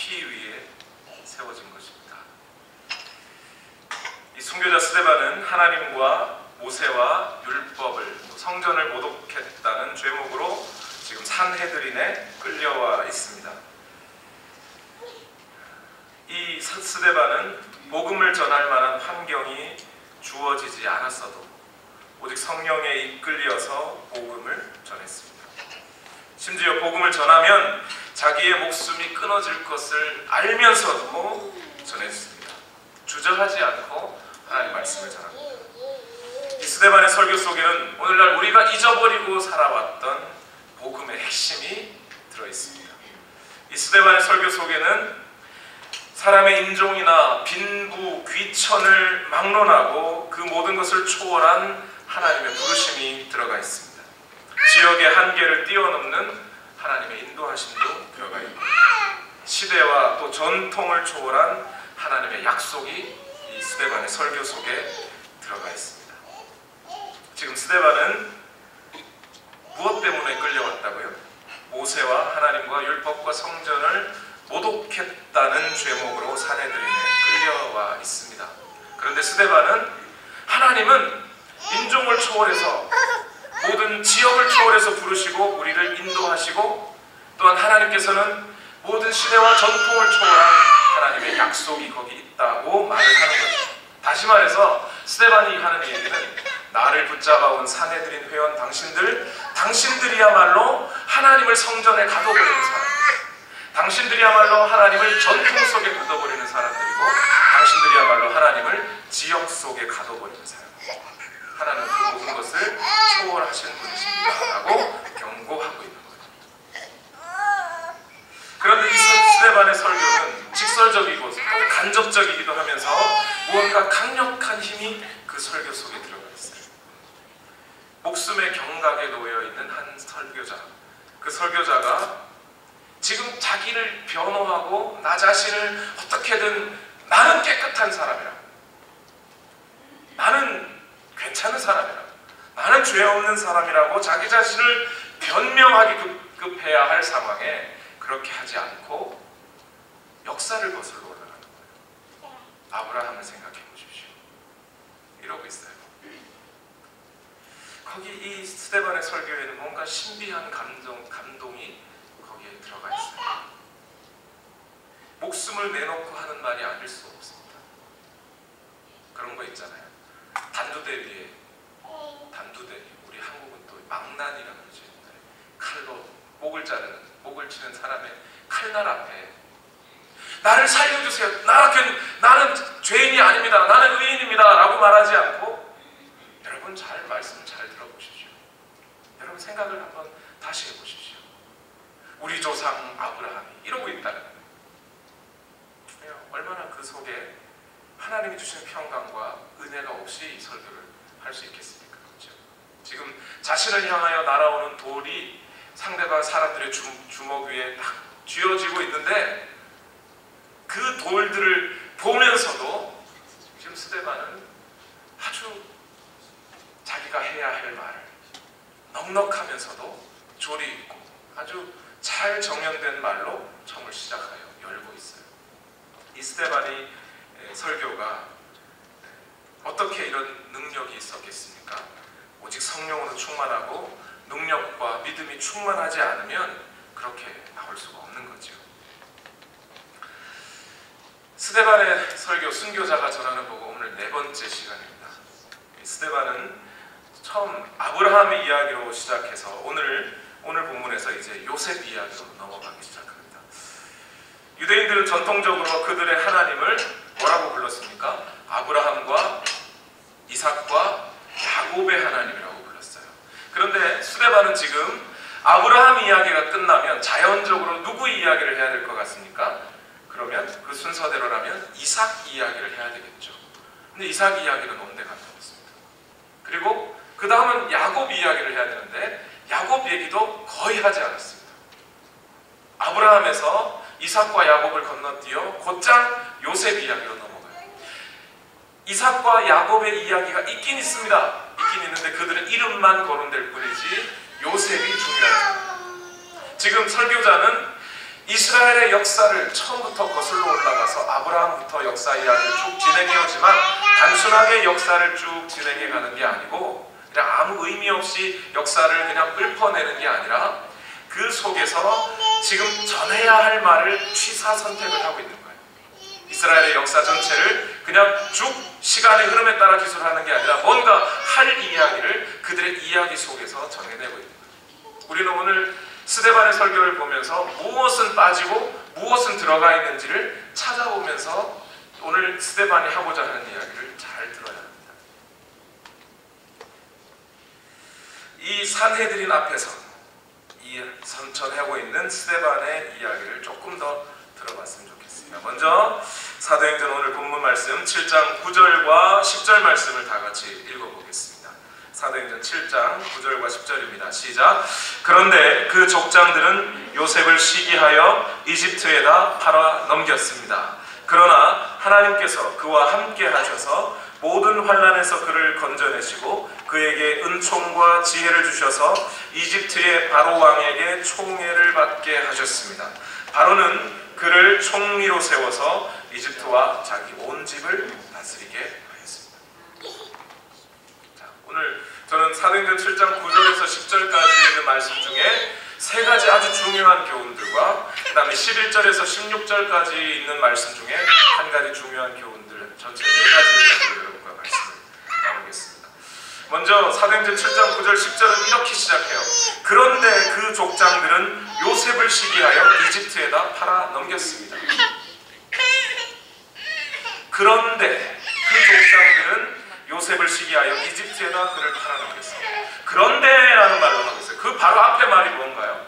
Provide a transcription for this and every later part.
지키기 위해 세워진 것입니다. 이 순교자 스데반은 하나님과 모세와 율법을, 성전을 모독했다는 죄목으로 지금 산헤드린에 끌려와 있습니다. 이 스데반은 복음을 전할 만한 환경이 주어지지 않았어도 오직 성령에 이끌려서 복음을 전했습니다. 심지어 복음을 전하면 자기의 목숨이 끊어질 것을 알면서도 전했습니다. 주저하지 않고 하나님의 말씀을 전합니다. 이 스데반의 설교 속에는 오늘날 우리가 잊어버리고 살아왔던 복음의 핵심이 들어있습니다. 이 스데반의 설교 속에는 사람의 인종이나 빈부, 귀천을 막론하고 그 모든 것을 초월한 하나님의 부르심이 들어가 있습니다. 지역의 한계를 뛰어넘는 하나님의 인도하심도 들어가 있고, 시대와 또 전통을 초월한 하나님의 약속이 이 스데반의 설교 속에 들어가 있습니다. 지금 스데반은 무엇 때문에 끌려왔다고요? 모세와 하나님과 율법과 성전을 모독했다는 죄목으로 산헤드린에 끌려와 있습니다. 그런데 스데반은 하나님은 인종을 초월해서 모든 지역을 초월해서 부르시고 우리를 인도하시고, 또한 하나님께서는 모든 시대와 전통을 초월한 하나님의 약속이 거기 있다고 말을 하는 거죠. 다시 말해서 스데반이 하는 얘기는 나를 붙잡아온 산헤드린 회원 당신들이야말로 하나님을 성전에 가둬버리는 사람, 당신들이야말로 하나님을 전통 속에 가둬버리는 사람들이고, 당신들이야말로 하나님을 지역 속에 가둬버리는 사람, 하나님은 그 모든 것을 초월하신 분이십니다 라고 경고하고 있는 거예요. 그런데 이 스데반의 설교는 직설적이고 또 간접적이기도 하면서 무언가 강력한 힘이 그 설교 속에 들어가 있어요. 목숨의 경각에 놓여 있는 한 설교자, 그 설교자가 지금 자기를 변호하고 나 자신을 어떻게든 나는 깨끗한 사람이라, 나는 괜찮은 사람이라, 나는 죄 없는 사람이라고 자기 자신을 변명하기 급해야 할 상황에 그렇게 하지 않고 역사를 거슬러 올라가는 거예요. 아브라함을 생각해 보십시오. 이러고 있어요. 거기 이 스데반의 설교에는 뭔가 신비한 감동이 거기에 들어가 있어요. 목숨을 내놓고 하는 말이 아닐 수 없습니다. 그런 거 있잖아요. 단두대 위에, 우리 한국은 또 망난이라고 그러죠. 칼로 목을 치는 사람의 칼날 앞에 나를 살려주세요, 나는 죄인이 아닙니다, 나는 의인입니다 라고 말하지 않고, 여러분 말씀을 잘 들어보십시오. 여러분 생각을 한번 다시 해보십시오. 우리 조상 아브라함이 이러고 있다는 거예요. 얼마나 그 속에 하나님이 주신 평강과 은혜가 없이 이 설교를 할 수 있겠습니까? 그렇죠? 지금 자신을 향하여 날아오는 돌이 상대방 사람들의 주먹 위에 딱 쥐어지고 있는데, 그 돌들을 보면서도 지금 스데반은 아주 자기가 해야 할 말을 넉넉하면서도 조리 있고 아주 잘 정연된 말로 점을 시작하여 열고 있어요. 이 스데반이 설교가 어떻게 이런 능력이 있었겠습니까? 오직 성령으로 충만하고 능력과 믿음이 충만하지 않으면 그렇게 나올 수가 없는 거죠. 스데반의 설교, 순교자가 전하는 복음, 오늘 4번째 시간입니다. 스데반은 처음 아브라함의 이야기로 시작해서 오늘 본문에서 이제 요셉 이야기로 넘어가기 시작합니다. 유대인들은 전통적으로 그들의 하나님을 뭐라고 불렀습니까? 아브라함과 이삭과 야곱의 하나님이라고 불렀어요. 그런데 스데반은 지금 아브라함 이야기가 끝나면 자연적으로 누구 이야기를 해야 될 것 같습니까? 그러면 그 순서대로라면 이삭 이야기를 해야 되겠죠. 근데 이삭 이야기는 온데간데 없습니다. 그리고 그 다음은 야곱 이야기를 해야 되는데 야곱 얘기도 거의 하지 않았습니다. 아브라함에서 이삭과 야곱을 건너뛰어 곧장 요셉 이야기로 넘어가요. 이삭과 야곱의 이야기가 있긴 있습니다. 있긴 있는데 그들은 이름만 거론될 뿐이지 요셉이 중요하죠. 지금 설교자는 이스라엘의 역사를 처음부터 거슬러 올라가서 아브라함부터 역사 이야기를 쭉 진행해 오지만 단순하게 역사를 쭉 진행해 가는 게 아니고 그냥 아무 의미 없이 역사를 그냥 읊어내는 게 아니라 그 속에서 지금 전해야 할 말을 취사 선택을 하고 있는 거예요. 이스라엘의 역사 전체를 그냥 쭉 시간의 흐름에 따라 기술하는 게 아니라 뭔가 할 이야기를 그들의 이야기 속에서 전해내고 있는 거예요. 우리는 오늘 스데반의 설교를 보면서 무엇은 빠지고 무엇은 들어가 있는지를 찾아보면서 오늘 스데반이 하고자 하는 이야기를 잘 들어야 합니다. 이 산헤드린 앞에서 이 전하고 있는 스데반의 이야기를 조금 더 들어봤으면 좋겠습니다. 먼저 사도행전 오늘 본문 말씀 7장 9절과 10절 말씀을 다 같이 읽어보겠습니다. 사도행전 7장 9절과 10절입니다. 시작. 그런데 그 족장들은 요셉을 시기하여 이집트에다 팔아 넘겼습니다. 그러나 하나님께서 그와 함께 하셔서 모든 환난에서 그를 건져내시고 그에게 은총과 지혜를 주셔서 이집트의 바로 왕에게 총애를 받게 하셨습니다. 바로는 그를 총리로 세워서 이집트와 자기 온 집을 다스리게 하였습니다. 자, 오늘 저는 사도행전 7장 9절에서 10절까지 있는 말씀 중에 세 가지 아주 중요한 교훈들과 그 다음에 11절에서 16절까지 있는 말씀 중에 한 가지 중요한 교훈들, 전체 네 가지 여러분과 말씀을 나누겠습니다. 먼저 사도행전 7장 9절 10절은 이렇게 시작해요. 그런데 그 족장들은 요셉을 시기하여 이집트에다 팔아 넘겼습니다. 그런데 그 족장들은 요셉을 시기하여 이집트에다 그를 팔아넘겼어요. 그런데라는 말로 하고 있어요. 그 바로 앞에 말이 뭔가요?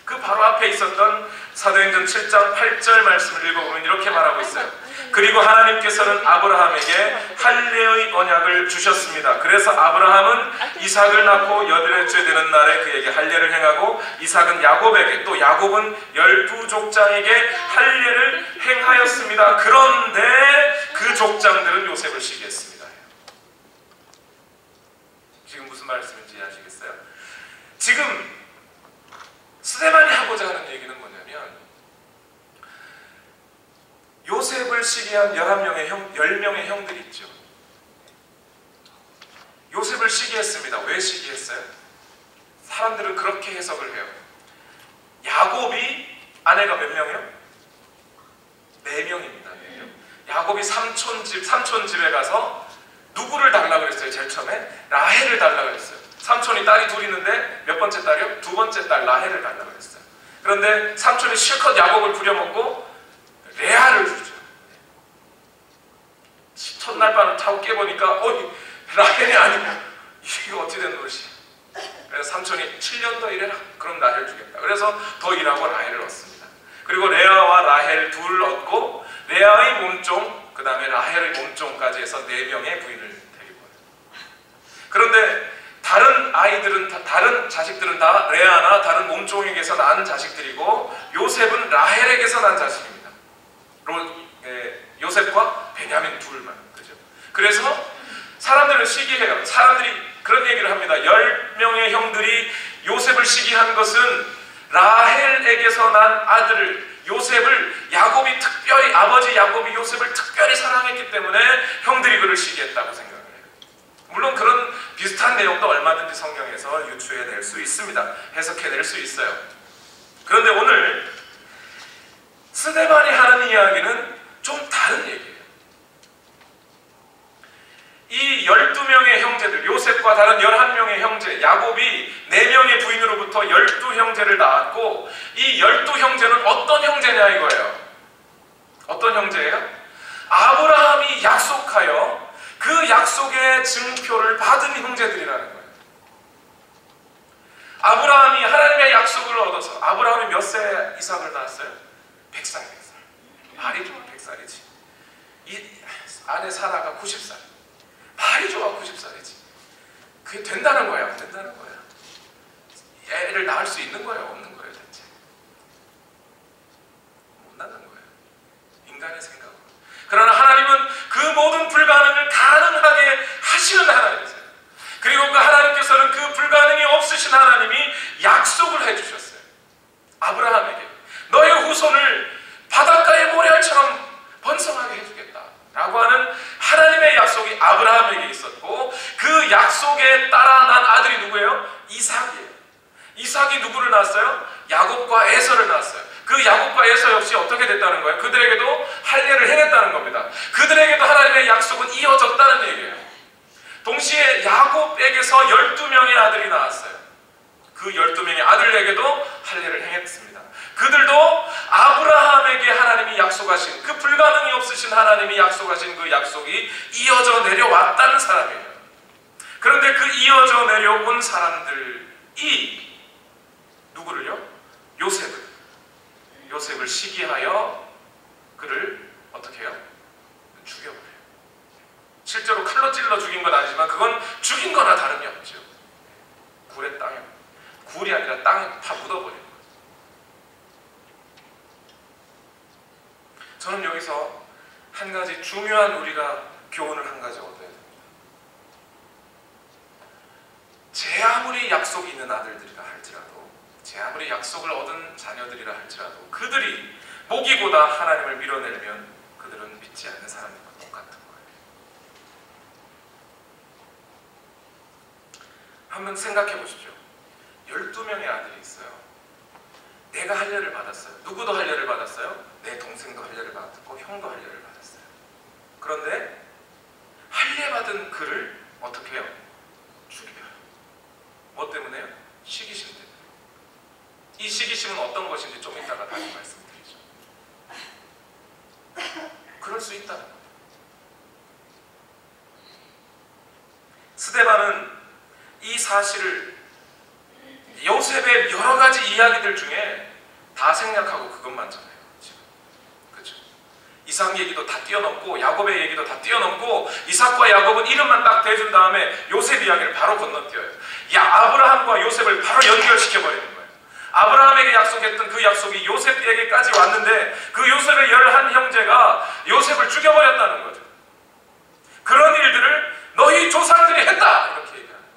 그 바로 앞에 있었던 사도행전 7장 8절 말씀을 읽어보면 이렇게 말하고 있어요. 그리고 하나님께서는 아브라함에게 할례의 언약을 주셨습니다. 그래서 아브라함은 이삭을 낳고 여덟째 되는 날에 그에게 할례를 행하고 이삭은 야곱에게 또 야곱은 12족장에게 할례를 행하였습니다. 그런데 그 족장들은 요셉을 시기했습니다. 지금 무슨 말씀인지 아시겠어요? 지금 스데반이 하고자 하는 얘기는 뭐냐면 요셉을 시기한 10명의 형들이 있죠. 요셉을 시기했습니다. 왜 시기했어요? 사람들은 그렇게 해석을 해요. 야곱이 아내가 몇 명이요? 4명입니다. 4명. 야곱이 삼촌 집에 가서 누구를 달라고 그랬어요? 제일 처음에 라헬을 달라고 그랬어요. 삼촌이 딸이 둘 있는데 몇 번째 딸이요? 2번째 딸 라헬을 달라고 그랬어요. 그런데 삼촌이 실컷 야곱을 부려먹고 레아를 주죠. 첫날 밤을 타고 깨보니까 라헬이 아니고 이거 어찌 된 노릇이야. 그래서 삼촌이 7년 더 일해라. 그럼 라헬 주겠다. 그래서 더 일하고 라헬을 얻습니다. 그리고 레아와 라헬 둘 얻고 레아의 몸종 그 다음에 라헬의 몸종까지 해서 4명의 부인을 데리고 와요. 그런데 다른 자식들은 다 레아나 다른 몸종에게서 낳은 자식들이고 요셉은 라헬에게서 난 자식입니다. 요셉과 베냐민 둘만. 그죠? 그래서 사람들은 시기해요. 사람들이 그런 얘기를 합니다. 10명의 형들이 요셉을 시기한 것은 라헬에게서 난 아들을 요셉을 야곱이 특별히 아버지 야곱이 요셉을 특별히 사랑했기 때문에 형들이 그를 시기했다고 생각을 해요. 물론 그런 비슷한 내용도 얼마든지 성경에서 유추해낼 수 있습니다. 해석해낼 수 있어요. 그런데 오늘 스데반이 하는 이야기는 좀 다른 얘기예요. 이 12명의 형제들, 요셉과 다른 11명의 형제, 야곱이 4명의 부인으로부터 12형제를 낳았고 이 12형제는 어떤 형제냐 이거예요. 어떤 형제예요? 아브라함이 약속하여 그 약속의 증표를 받은 형제들이라는 거예요. 아브라함이 하나님의 약속을 얻어서 아브라함이 몇 세 이삭을 낳았어요? 100살. 말이 좋아 100살이지. 이 아내 사라가 90살. 말이 좋아 90살이지. 그게 된다는 거야? 안 된다는 거야? 애를 낳을 수 있는 거예요? 없는 거예요? 대체? 못 낳는 거예요. 인간의 생각으로. 그러나 하나님은 그 모든 불가능을 가능하게 하시는 하나님이세요. 그리고 그 하나님께서는 그 불가능이 없으신 하나님이 약속을 해주셨어요. 아브라함에게 너의 누구를 낳았어요? 야곱과 에서를 낳았어요. 그 야곱과 에서 역시 어떻게 됐다는 거예요? 그들에게도 할례를 행했다는 겁니다. 그들에게도 하나님의 약속은 이어졌다는 얘기예요. 동시에 야곱에게서 12명의 아들이 나왔어요. 그 12명의 아들에게도 할례를 행했습니다. 그들도 아브라함에게 하나님이 약속하신, 그 불가능이 없으신 하나님이 약속하신 그 약속이 이어져 내려왔다는 사람이에요. 그런데 그 이어져 내려온 사람들이 누구를요? 요셉을 시기하여 그를 어떻게 해요? 죽여버려요. 실제로 칼로 찔러 죽인 건 아니지만 그건 죽인 거나 다름이 없죠. 굴이 아니라 땅에 다 묻어버린 거죠. 저는 여기서 한 가지 중요한 우리가 교훈을 한 가지 얻어야 됩니다. 제 아무리 약속이 있는 아들들이라 할지라도, 제 아무리 약속을 얻은 자녀들이라 할지라도 그들이 모기보다 하나님을 밀어내면 그들은 믿지 않는 사람들과 똑같은 거예요. 한번 생각해 보십시오. 12명의 아들이 있어요. 내가 할례를 받았어요. 누구도 할례를 받았어요? 내 동생도 할례를 받았고 형도 할례를 받았어요. 그런데 할례 받은 그를 어떻게 해요? 죽여요. 뭐 때문에요? 시기심 때문에. 이 시기심은 어떤 것인지 좀 이따가 다시 말씀드리죠. 그럴 수 있다는 겁니다. 스데반은 이 사실을 요셉의 여러 가지 이야기들 중에 다 생략하고 그것만 전해요. 지금. 그렇죠? 이삭 얘기도 다 뛰어넘고 야곱의 얘기도 다 뛰어넘고 이삭과 야곱은 이름만 딱 대준 다음에 요셉 이야기를 바로 건너뛰어요. 아브라함과 요셉을 바로 연결시켜버리는 거예요. 아브라함에게 약속했던 그 약속이 요셉에게까지 왔는데 그 요셉의 11형제가 요셉을 죽여버렸다는 거죠. 그런 일들을 너희 조상들이 했다! 이렇게 얘기합니다.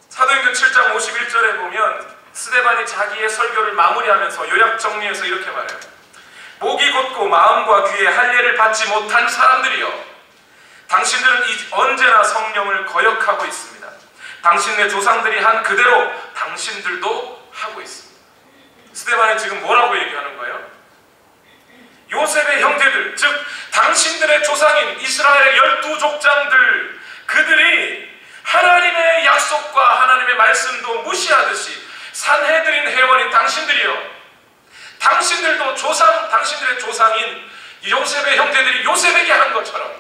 사도행전 7장 51절에 보면 스데반이 자기의 설교를 마무리하면서 요약 정리해서 이렇게 말해요. 목이 곧고 마음과 귀에 할례를 받지 못한 사람들이여, 당신들은 언제나 성령을 거역하고 있습니다. 당신네 조상들이 한 그대로 당신들도 하고 있습니다. 스데반이 지금 뭐라고 얘기하는 거예요? 요셉의 형제들, 즉 당신들의 조상인 이스라엘의 12족장들, 그들이 하나님의 약속과 하나님의 말씀도 무시하듯이 산헤드린 회원인 당신들이요, 당신들도 당신들의 조상인 요셉의 형제들이 요셉에게 한 것처럼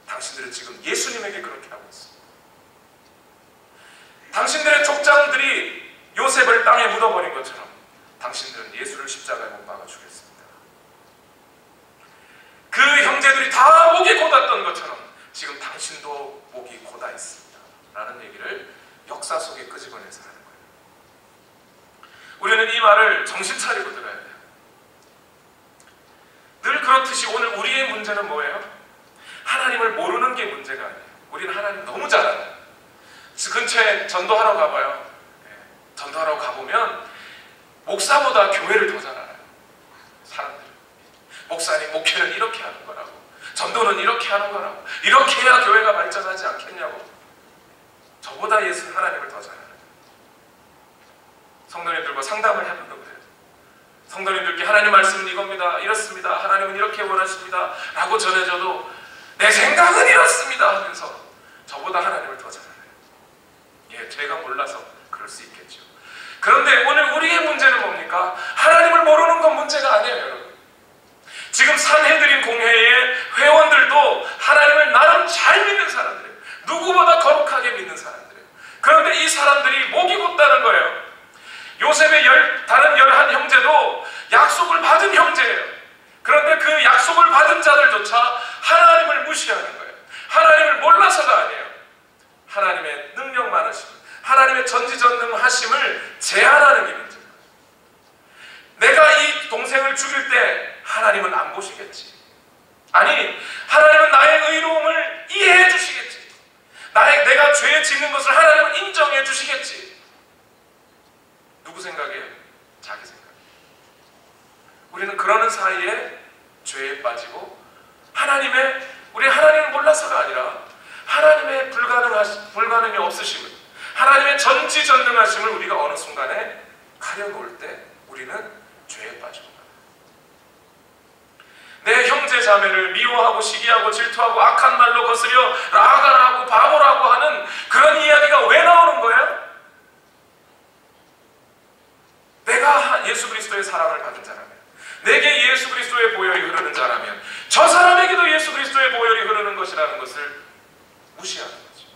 당신들은 지금 예수님에게 그렇게 하고 있습니다. 당신들의 족장들이 요셉을 땅에 묻어버린 것처럼 당신들은 예수를 십자가에 못 박아 죽였습니다. 그 형제들이 다 목이 곧았던 것처럼 지금 당신도 목이 곧아 있습니다. 라는 얘기를 역사 속에 끄집어내서 하는 거예요. 우리는 이 말을 정신 차리고 들어야 돼요. 늘 그렇듯이 오늘 우리의 문제는 뭐예요? 하나님을 모르는 게 문제가 아니에요. 우리는 하나님 너무 잘 알아요. 근처에 전도하러 가봐요. 전도하러 가보면 목사보다 교회를 더 잘 알아요. 사람들. 목사님, 목회는 이렇게 하는 거라고, 전도는 이렇게 하는 거라고, 이렇게 해야 교회가 발전하지 않겠냐고. 저보다 예수 하나님을 더 잘 알아요. 성도님들과 상담을 해보려고 그래요. 성도님들께 하나님 말씀은 이겁니다, 이렇습니다, 하나님은 이렇게 원하십니다 라고 전해줘도 내 생각은 이렇습니다 하면서 저보다 하나님을 더 잘 알아요. 예, 제가 몰라서 그럴 수 있겠죠. 그런데 오늘 우리의 문제는 뭡니까? 하나님을 모르는 건 문제가 아니에요, 여러분. 지금 산헤드린 공회의 회원들도 하나님을 나름 잘 믿는 사람들이에요. 누구보다 거룩하게 믿는 사람들이에요. 그런데 이 사람들이 목이 곧다는 거예요. 요셉의 다른 11형제도 약속을 받은 형제예요. 그런데 그 약속을 받은 자들조차 하나님을 무시하는 거예요. 하나님을 몰라서가 아니에요. 하나님의 능력 많으심, 하나님의 전지전능하심을 제한하는 게 문제입니다. 내가 이 동생을 죽일 때 하나님은 안 보시겠지. 아니, 하나님은 나의 의로움을 이해해 주시겠지. 내가 죄 짓는 것을 하나님은 인정해 주시겠지. 누구 생각이에요? 자기 생각. 우리는 그러는 사이에 죄에 빠지고 우리 하나님을 몰라서가 아니라 하나님의 불가능이 없으심을, 하나님의 전지전능하심을 우리가 어느 순간에 가려놓을 때 우리는 죄에 빠집니다. 내 형제 자매를 미워하고 시기하고 질투하고 악한 말로 거스려 라가라고 바보라고 하는 그런 이야기가 왜 나오는 거예요? 내가 예수 그리스도의 사랑을 받은 자라면, 내게 예수 그리스도의 보혈이 흐르는 자라면 저 사람에게도 예수 그리스도의 보혈이 흐르는 것이라는 것을 무시하는 거죠.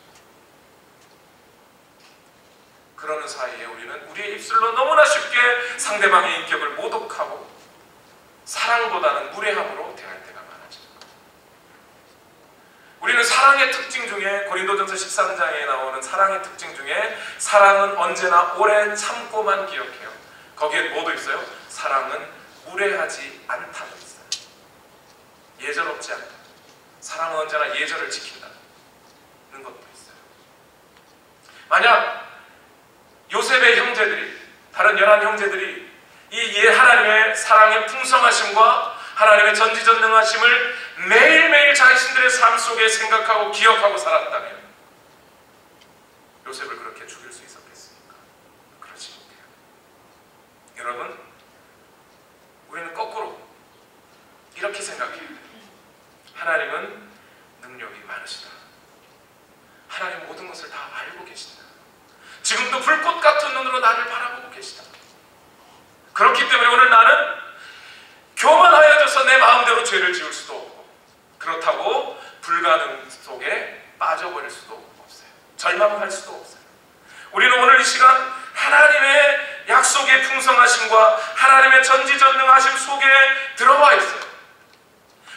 그러는 사이에 우리는 우리의 입술로 너무나 쉽게 상대방의 인격을 모독하고 사랑보다는 무례함으로 대할 때가 많아집니다. 우리는 사랑의 특징 중에, 고린도전서 13장에 나오는 사랑의 특징 중에 사랑은 언제나 오래 참고만 기억해요. 거기에 뭐도 있어요? 사랑은 무례하지 않다고 있어요. 예절없지 않다. 사랑은 언제나 예절을 지킨다는 것도 있어요. 만약 요셉의 형제들이, 다른 11 형제들이 이 하나님의 사랑의 풍성하심과 하나님의 전지전능하심을 매일매일 자신들의 삶 속에 생각하고 기억하고 살았다면 요셉을 그렇게 죽일 수 있었겠습니까? 그렇지 못해요. 여러분, 우리는 거꾸로 이렇게 생각해야 돼요. 하나님은 능력이 많으시다. 하나님 모든 것을 다 알고 계신다. 지금도 불꽃 같은 눈으로 나를 바라보고 계시다. 그렇기 때문에 오늘 나는 교만하여져서 내 마음대로 죄를 지을 수도 없고, 그렇다고 불가능 속에 빠져버릴 수도 없어요. 절망할 수도 없어요. 우리는 오늘 이 시간 하나님의 약속의 풍성하심과 하나님의 전지전능하심 속에 들어와 있어요.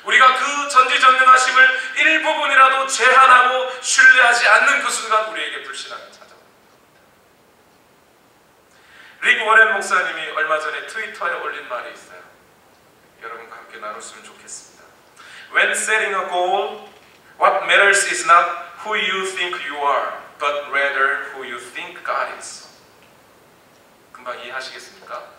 우리가 그 전지전능하심을 일부분이라도 제한하고 신뢰하지 않는 그 순간 우리에게 불신앙이 찾아옵니다. 릭 워렌 목사님이 얼마 전에 트위터에 올린 말이 있어요. 여러분과 함께 나눴으면 좋겠습니다. When setting a goal, what matters is not who you think you are, but rather who you think God is. 금방 이해하시겠습니까?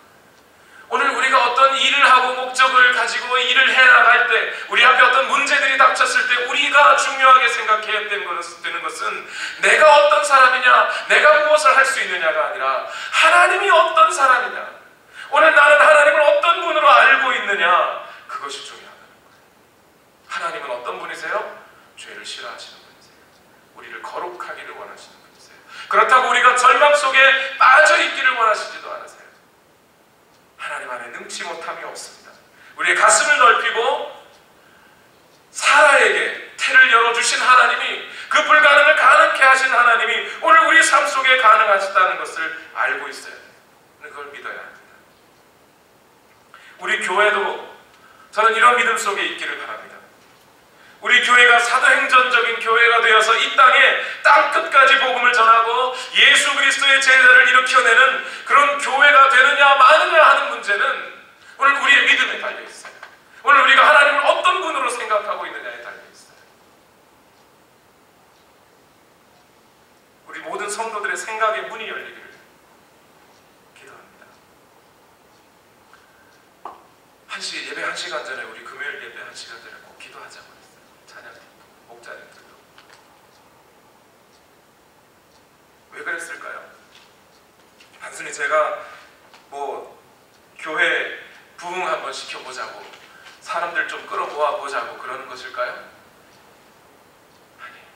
오늘 우리가 어떤 일을 하고 목적을 가지고 일을 해나갈 때, 우리 앞에 어떤 문제들이 닥쳤을 때 우리가 중요하게 생각해야 되는 것은 내가 어떤 사람이냐, 내가 무엇을 할 수 있느냐가 아니라 하나님이 어떤 사람이냐, 오늘 나는 하나님을 어떤 분으로 알고 있느냐, 그것이 중요하다는 거예요. 하나님은 어떤 분이세요? 죄를 싫어하시는 분이세요. 우리를 거룩하기를 원하시는 분이세요. 그렇다고 우리가 절망 속에 빠져 있기를 원하시지도 않으세요. 하나님 안에 능치 못함이 없습니다. 우리의 가슴을 넓히고 사라에게 태를 열어주신 하나님이, 그 불가능을 가능케 하신 하나님이 오늘 우리 삶 속에 가능하시다는 것을 알고 있어야 돼요. 그걸 믿어야 합니다. 우리 교회도 저는 이런 믿음 속에 있기를 바랍니다. 우리 교회가 사도행전적인 교회가 되어서 이 땅에 땅끝까지 복음을 전하고 예수 그리스도의 제자를 일으켜내는 그런 교회가 되느냐 마느냐 하는 문제는 오늘 우리의 믿음에 달려있어요. 오늘 우리가 하나님을 어떤 분으로 생각하고 있느냐에 달려있어요. 우리 모든 성도들의 생각의 문이 열리기를 기도합니다. 예배 1시간 전에, 우리 금요일 예배 1시간 전에 꼭 기도하자고 했어요. 찬양팀, 목자님들도. 왜 그랬을까요? 단순히 제가 교회 부흥 한번 시켜보자고, 사람들 좀 끌어모아 보자고 그러는 것일까요? 아니에요.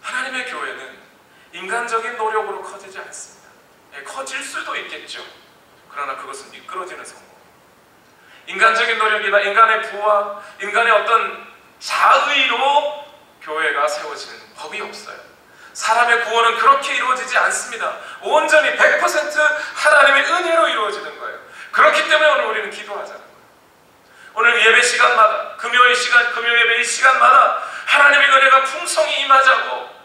하나님의 교회는 인간적인 노력으로 커지지 않습니다. 커질 수도 있겠죠. 그러나 그것은 미끄러지는 성공. 인간적인 노력이나 인간의 부와 인간의 어떤 자의로 교회가 세워지는 법이 없어요. 사람의 구원은 그렇게 이루어지지 않습니다. 온전히 100% 하나님의 은혜로 이루어지는 거예요. 그렇기 때문에 오늘 우리는 기도하자는 거예요. 오늘 예배 시간마다, 금요 예배 이 시간마다 하나님의 은혜가 풍성히 임하자고.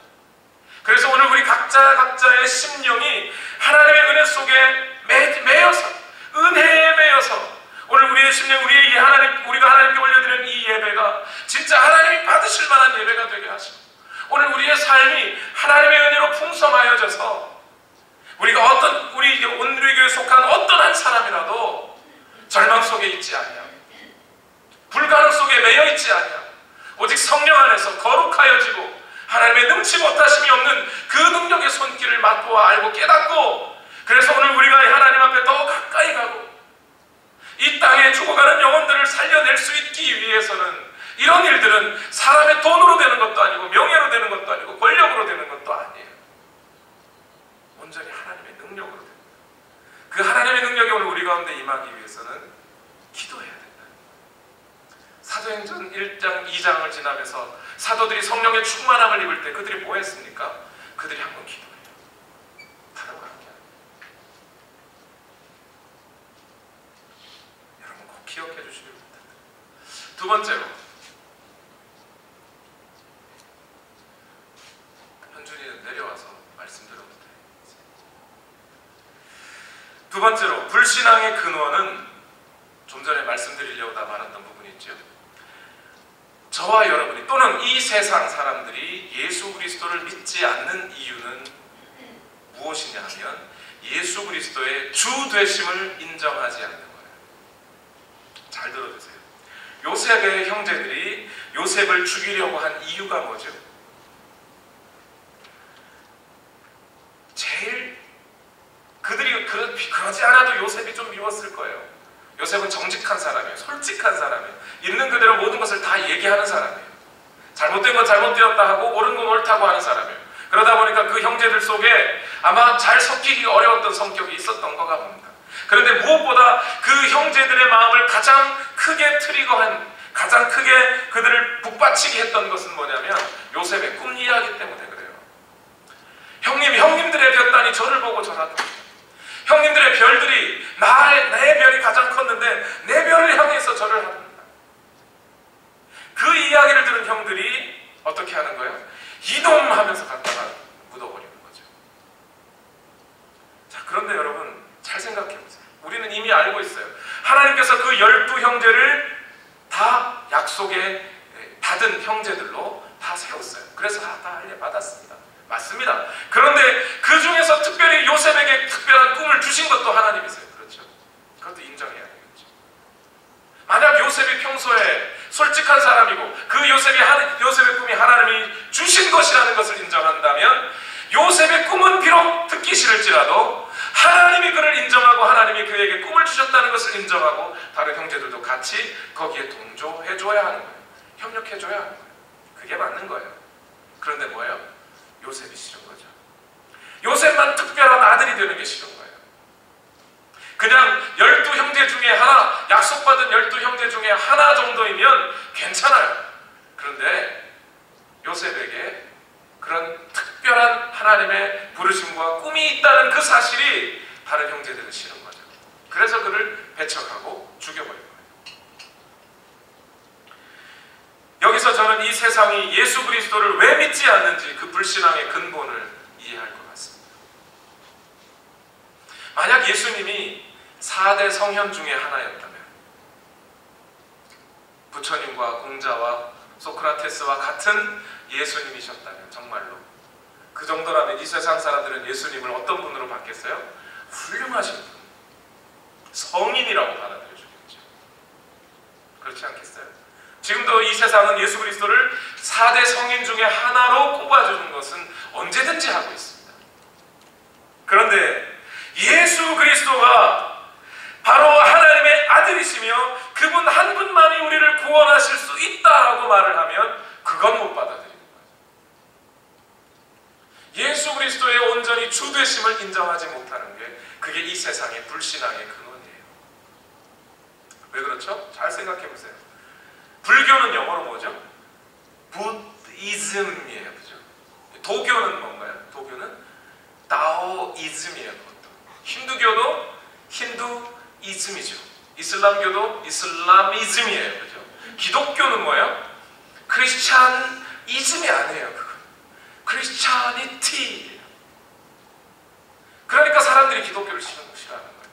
그래서 오늘 우리 각자의 심령이 하나님의 은혜 속에 매여서, 은혜에 매여서, 오늘 우리의 심령, 우리가 하나님께 올려드리는 이 예배가 진짜 하나님이 받으실 만한 예배가 되게 하시고, 오늘 우리의 삶이 하나님의 은혜로 풍성하여져서 우리가 우리 온누리교회에 속한 어떤 한 사람이라도 절망 속에 있지 아니하고 불가능 속에 매여 있지 아니하고 오직 성령 안에서 거룩하여지고 하나님의 능치 못하심이 없는 그 능력의 손 진리를 맛보아 알고 깨닫고, 그래서 오늘 우리가 하나님 앞에 더 가까이 가고 이 땅에 죽어가는 영혼들을 살려낼 수 있기 위해서는 이런 일들은 사람의 돈으로 되는 것도 아니고 명예로 되는 것도 아니고 권력으로 되는 것도 아니에요. 온전히 하나님의 능력으로 됩니다. 그 하나님의 능력이 오늘 우리 가운데 임하기 위해서는 기도해야 된다. 사도행전 1장 2장을 지나면서 사도들이 성령의 충만함을 입을 때 그들이 뭐 했습니까? 그들이 한번 기도해요. 다른 거 함께. 여러분 꼭 기억해 주시기 바랍니다. 두 번째로, 현준이는 내려와서 말씀드려도 돼요. 두 번째로, 불신앙의 근원은 좀 전에 말씀드리려고 다 말했던 부분이 있죠. 저와 여러분이 또는 이 세상 사람들이 예수 그리스도를 믿지 않는 이유는 무엇이냐 하면 예수 그리스도의 주 되심을 인정하지 않는 거예요. 잘 들어주세요. 요셉의 형제들이 요셉을 죽이려고 한 이유가 뭐죠? 제일 그들이 그러지 않아도 요셉이 좀 미웠을 거예요. 요셉은 정직한 사람이에요. 솔직한 사람이에요. 있는 그대로 모든 것을 다 얘기하는 사람이에요. 잘못된 건 잘못되었다 하고 옳은 건 옳다고 하는 사람이에요. 그러다 보니까 그 형제들 속에 아마 잘 섞이기 어려웠던 성격이 있었던 것 같습니다. 그런데 무엇보다 그 형제들의 마음을 가장 크게 트리거한, 가장 크게 그들을 북받치게 했던 것은 뭐냐면 요셉의 꿈 이야기 때문에 그래요. 형님들의 볕단이 저를 보고 절하다. 형님들의 별들이 내 별이 가장 컸는데 내 별을 향해서 절을 합니다. 그 이야기를 들은 형들이 어떻게 하는 거예요? 이놈하면서 갖다가 묻어버리는 거죠. 자, 그런데 여러분 잘 생각해 보세요. 우리는 이미 알고 있어요. 하나님께서 그 12 형제를 다 약속에 받은 형제들로 다 세웠어요. 그래서 다 받았습니다. 맞습니다. 그런데 그 중에서 특별히 요셉에게 특별한 꿈을 주신 것도 하나님이세요. 그렇죠? 그것도 인정해야 되겠죠. 만약 요셉이 평소에 솔직한 사람이고 그 요셉의 꿈이 하나님이 주신 것이라는 것을 인정한다면 요셉의 꿈은 비록 듣기 싫을지라도 하나님이 그를 인정하고 하나님이 그에게 꿈을 주셨다는 것을 인정하고 다른 형제들도 같이 거기에 동조해줘야 하는 거예요. 협력해줘야 하는 거예요. 그게 맞는 거예요. 그런데 뭐예요? 요셉이 싫은 거죠. 요셉만 특별한 아들이 되는 게 싫은 거예요. 그냥 12 형제 중에 하나, 약속받은 12 형제 중에 하나 정도이면 괜찮아요. 그런데 요셉에게 그런 특별한 하나님의 부르심과 꿈이 있다는 그 사실이 다른 형제들은 싫은 거죠. 그래서 그를 배척하고 죽여버린 거예요. 여기서 저는 이 세상이 예수 그리스도를 왜 믿지 않는지 그 불신앙의 근본을 이해할 것 같습니다. 만약 예수님이 4대 성현 중에 하나였다면, 부처님과 공자와 소크라테스와 같은 예수님이셨다면, 정말로 그 정도라면 이 세상 사람들은 예수님을 어떤 분으로 받겠어요? 훌륭하신 분, 성인이라고 받아들여 주겠죠. 그렇지 않겠어요? 지금도 이 세상은 예수 그리스도를 4대 성인 중에 하나로 꼽아주는 것은 언제든지 하고 있습니다. 그런데 예수 그리스도가 바로 하나님의 아들이시며 그분 한 분만이 우리를 구원하실 수 있다라고 말을 하면 그건 못 받아들이는 거예요. 예수 그리스도의 온전히 주되심을 인정하지 못하는 게 그게 이 세상의 불신앙의 근원이에요. 왜 그렇죠? 잘 생각해 보세요. 불교는 영어로 뭐죠? 부드이즘이에요. 그죠? 도교는 뭔가요? 도교는 다오이즘이에요. 그것도. 힌두교도 힌두이즘이죠. 이슬람교도 이슬람이즘이에요. 그죠? 기독교는 뭐예요? 크리스찬이즘이 아니에요. 그건. 크리스찬이티예요. 그러니까 사람들이 기독교를 싫어하는 거예요.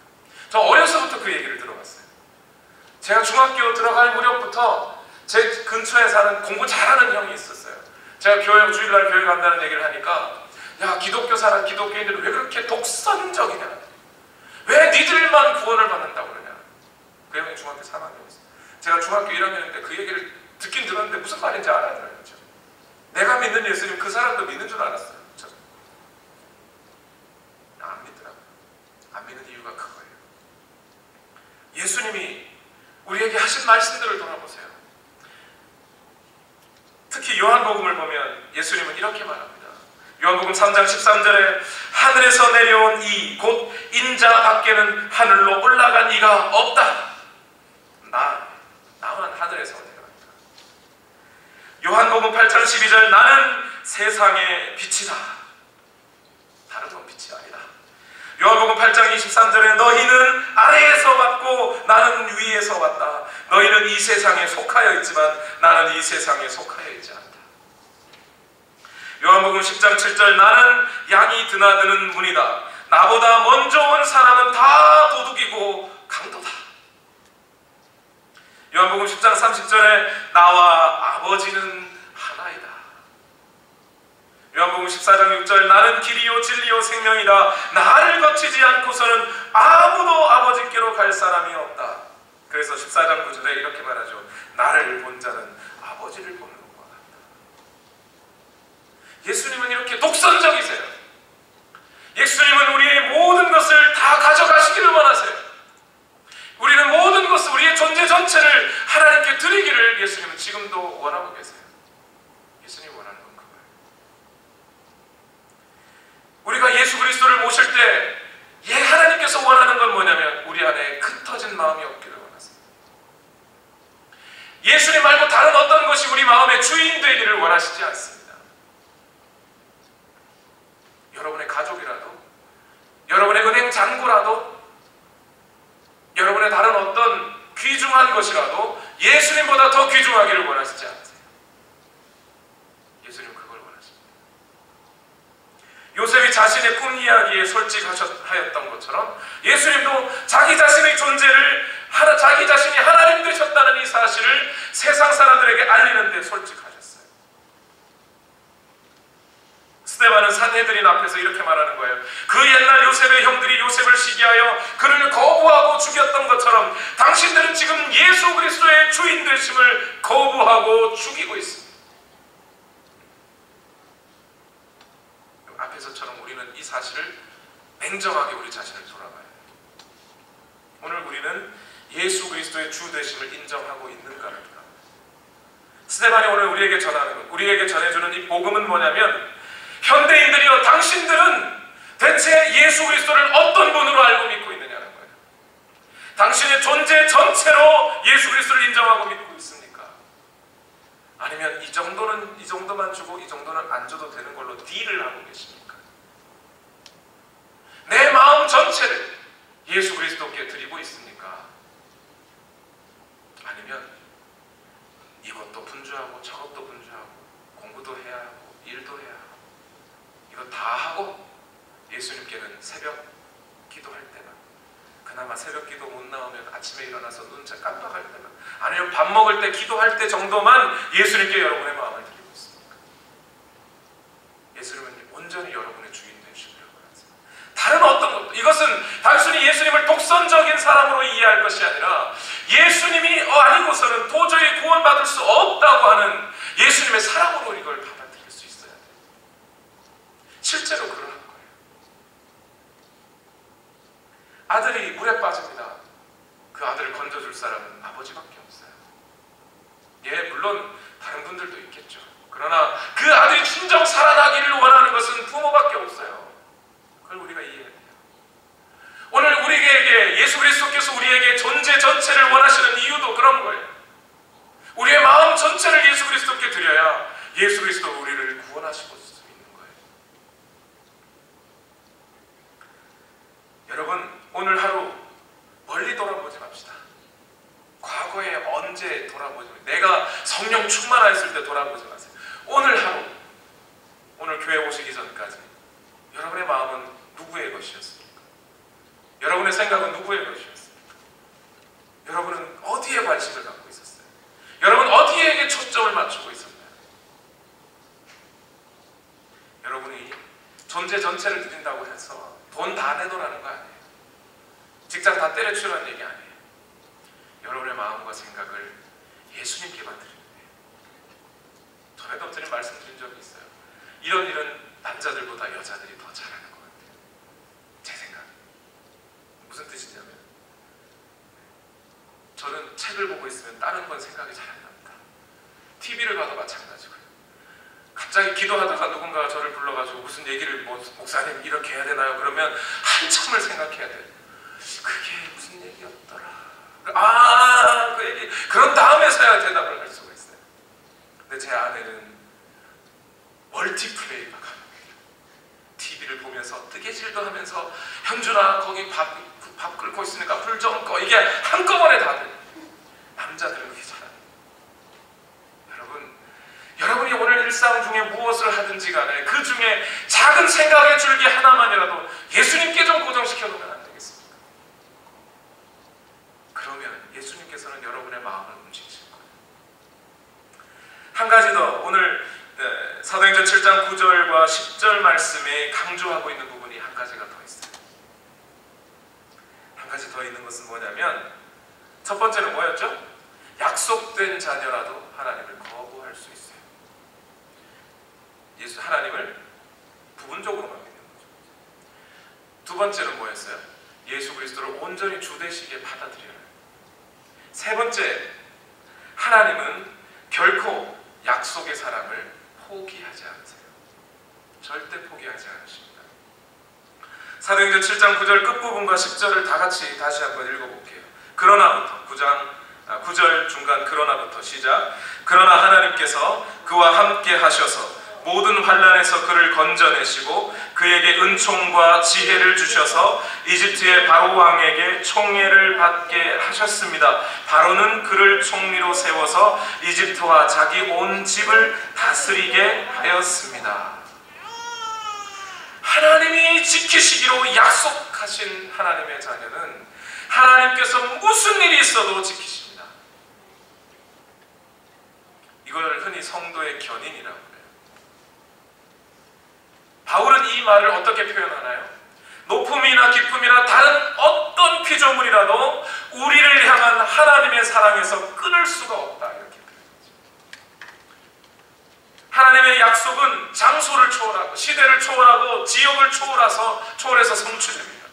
저 어려서부터 그 얘기를 들어봤어요. 제가 중학교 들어갈 무렵부터 제 근처에 사는 공부 잘하는 형이 있었어요. 제가 주일날 교회 간다는 얘기를 하니까 야, 기독교인들은 왜 그렇게 독선적이냐, 왜 니들만 구원을 받는다고 그러냐. 그 형이 중학교 3학년이었어요. 제가 중학교 1학년 때 그 얘기를 듣긴 들었는데 무슨 말인지 알아들어요. 내가 믿는 예수님 그 사람도 믿는 줄 알았어요. 안 믿는 이유가 그거예요. 예수님이 우리에게 하신 말씀들을 돌아보세요. 특히 요한복음을 보면 예수님은 이렇게 말합니다. 요한복음 3장 13절에 하늘에서 내려온 이 곧 인자 밖에는 하늘로 올라간 이가 없다. 나만 하늘에서 내려간다. 요한복음 8장 12절 나는 세상의 빛이다. 다른 건 빛이 아니다. 요한복음 8장 23절에 너희는 아래에서 왔고 나는 위에서 왔다. 너희는 이 세상에 속하여 있지만 나는 이 세상에 속하여 있지 않다. 요한복음 10장 7절 나는 양이 드나드는 문이다. 나보다 먼저 온 사람은 다 도둑이고 강도다. 요한복음 10장 30절에 나와 아버지는 하나이다. 요한복음 14장 6절 나는 길이요 진리요 생명이다. 나를 거치지 않고서는 아무도 아버지께로 갈 사람이 없다. 그래서 14장 9절에 이렇게 말하죠. 나를 본 자는 아버지를 보는 것과 같다. 예수님은 이렇게 독선적이세요. 예수님은 우리의 모든 것을 다 가져가시기를 원하세요. 우리는 모든 것을 우리의 존재 전체를 하나님께 드리기를 예수님은 지금도 원하고 계세요. 예수님이 원하는 건 그거예요. 우리가 예수 그리스도를 모실 때 하나님께서 원하는 건 뭐냐면 우리 안에 흩어진 마음이 없기를 원하세요. 예수님 말고 다른 어떤 것이 우리 마음의 주인 되기를 원하시지 않습니다. 여러분의 가족이라도, 여러분의 은행 잔고라도, 여러분의 다른 어떤 귀중한 것이라도 예수님보다 더 귀중하기를 원하시지 않으세요. 예수님 그걸 원하십니다. 요셉이 자신의 꿈 이야기에 솔직하였던 것처럼 예수님도 자기 자신의 존재를 자기 자신이 하나님 되셨다는 이 사실을 세상 사람들에게 알리는 데 솔직하셨어요. 스데반은 산헤드린 앞에서 이렇게 말하는 거예요. 그 옛날 요셉의 형들이 요셉을 시기하여 그를 거부하고 죽였던 것처럼 당신들은 지금 예수 그리스도의 주인 되심을 거부하고 죽이고 있습니다. 앞에서처럼 우리는 이 사실을 냉정하게 우리 자신을 돌아봐야 해요. 오늘 우리는 예수 그리스도의 주 되심을 인정하고 있는가를 돌아봐요. 스데반이 오늘 우리에게 전하는 것, 우리에게 전해주는 이 복음은 뭐냐면 현대인들이여 당신들은 대체 예수 그리스도를 어떤 분으로 알고 믿고 있느냐는 거예요. 당신의 존재 전체로 예수 그리스도를 인정하고 믿고 있습니까? 아니면 이 정도만 주고 이 정도는 안 줘도 되는 걸로 딜을 하고 계십니까? 내 마음 전체를 예수 그리스도께 드리고 있습니까? 아니면 이것도 분주하고 저것도 분주하고 공부도 해야 하고 일도 해야 하고 이거 다 하고 예수님께는 새벽 기도할 때만, 그나마 새벽 기도 못 나오면 아침에 일어나서 눈 깜빡할 때만, 아니면 밥 먹을 때 기도할 때 정도만 예수님께 여러분의 마음을 드리고 있습니까? 예수님은 온전히 여러분의 주인 되시기를 원하세요. 다른 어떤 것도, 이것은 단순히 예수님을 독선적인 사람으로 이해할 것이 아니라 예수님이 아니고서는 도저히 구원받을 수 없다고 하는 예수님의 사랑으로 이걸 받아들일 수 있어야 돼요. 실제로 그러는 거예요. 아들이 물에 빠집니다. 그 아들을 건져줄 사람은 아버지밖에 없어요. 물론 다른 분들도 있겠죠. 그러나 그 아들이 진정 살아나기를 원하는 것은 부모밖에 없어요. 그걸 우리가 이해해야 돼요. 오늘 우리에게 예수 그리스도께서 우리에게 존재 전체를 원하시는 이유도 그런 거예요. 우리의 마음 전체를 예수 그리스도께 드려야 예수 그리스도가 우리를 구원하시고 수 있는 거예요. 여러분, 오늘 하루 멀리 돌아보지 맙시다. 과거에 언제 돌아보지 마세요. 내가 성령 충만하였을 때 돌아보지 마세요. 오늘 하루, 오늘 교회 오시기 전까지 여러분의 마음은 누구의 것이었습니까? 여러분의 생각은 누구의 것이었습니까? 여러분은 어디에 관심을 갖고 있었어요? 여러분 어디에게 초점을 맞추고 있었나요? 여러분이 존재 전체를 드린다고 해서 돈 다 내놓으라는 거 아니에요. 직장 다 때려치우라는 얘기 아니에요. 여러분의 마음과 생각을 예수님께만 드리는 거예요. 전에도 드린 말씀 드린 적이 있어요. 이런 일은 남자들보다 여자들이 더 잘하는 것 같아요. 제 생각. 저는 책을 보고 있으면 다른 건 생각이 잘 안 납니다. TV를 봐도 마찬가지고요. 갑자기 기도하다가 누군가가 저를 불러가지고 무슨 얘기를 목사님 이렇게 해야 되나요? 그러면 한참을 생각해야 돼요. 그게 무슨 얘기였더라. 그 얘기. 그런 다음에서야 대답을 할 수가 있어요. 근데 제 아내는 멀티플레이가 가능해요. TV를 보면서 뜨개질도 하면서 현준아 거기 밥 끓고 있으니까 불 좀 꺼. 이게 한꺼번에 다 돼요. 남자들은 그게 잘해요. 여러분이 오늘 일상 중에 무엇을 하든지 간에 그 중에 작은 생각의 줄기 하나만이라도 예수님께 좀 고정시켜 놓으면 안 되겠습니까? 그러면 예수님께서는 여러분의 마음을 움직이실 거예요. 한 가지 더, 오늘 사도행전 7장 9절과 10절 말씀에 강조하고 있는 부분이 한 가지가 더 있어요. 한 가지 더 있는 것은 뭐냐면, 첫 번째는 뭐였죠? 약속된 자녀라도 하나님을 거부할 수 있어요. 하나님을 부분적으로만 믿는 거죠. 두 번째는 뭐였어요? 예수 그리스도를 온전히 주 되시기에 받아들여요. 세 번째, 하나님은 결코 약속의 사람을 포기하지 않으세요. 절대 포기하지 않으십니다. 사도행전 7장 9절 끝부분과 10절을 다 같이 다시 한번 읽어볼게요. 그러나부터 9절 중간 그러나부터 시작. 그러나 하나님께서 그와 함께 하셔서 모든 환난에서 그를 건져내시고 그에게 은총과 지혜를 주셔서 이집트의 바로 왕에게 총애를 받게 하셨습니다. 바로는 그를 총리로 세워서 이집트와 자기 온 집을 다스리게 하였습니다. 하나님이 지키시기로 약속하신 하나님의 자녀는 하나님께서 무슨 일이 있어도 지키십니다. 이걸 흔히 성도의 견인이라고 해요. 바울은 이 말을 어떻게 표현하나요? 높음이나 기쁨이나 다른 어떤 피조물이라도 우리를 향한 하나님의 사랑에서 끊을 수가 없다, 이렇게 표현하죠. 하나님의 약속은 장소를 초월하고 시대를 초월하고 지역을 초월해서 성취됩니다.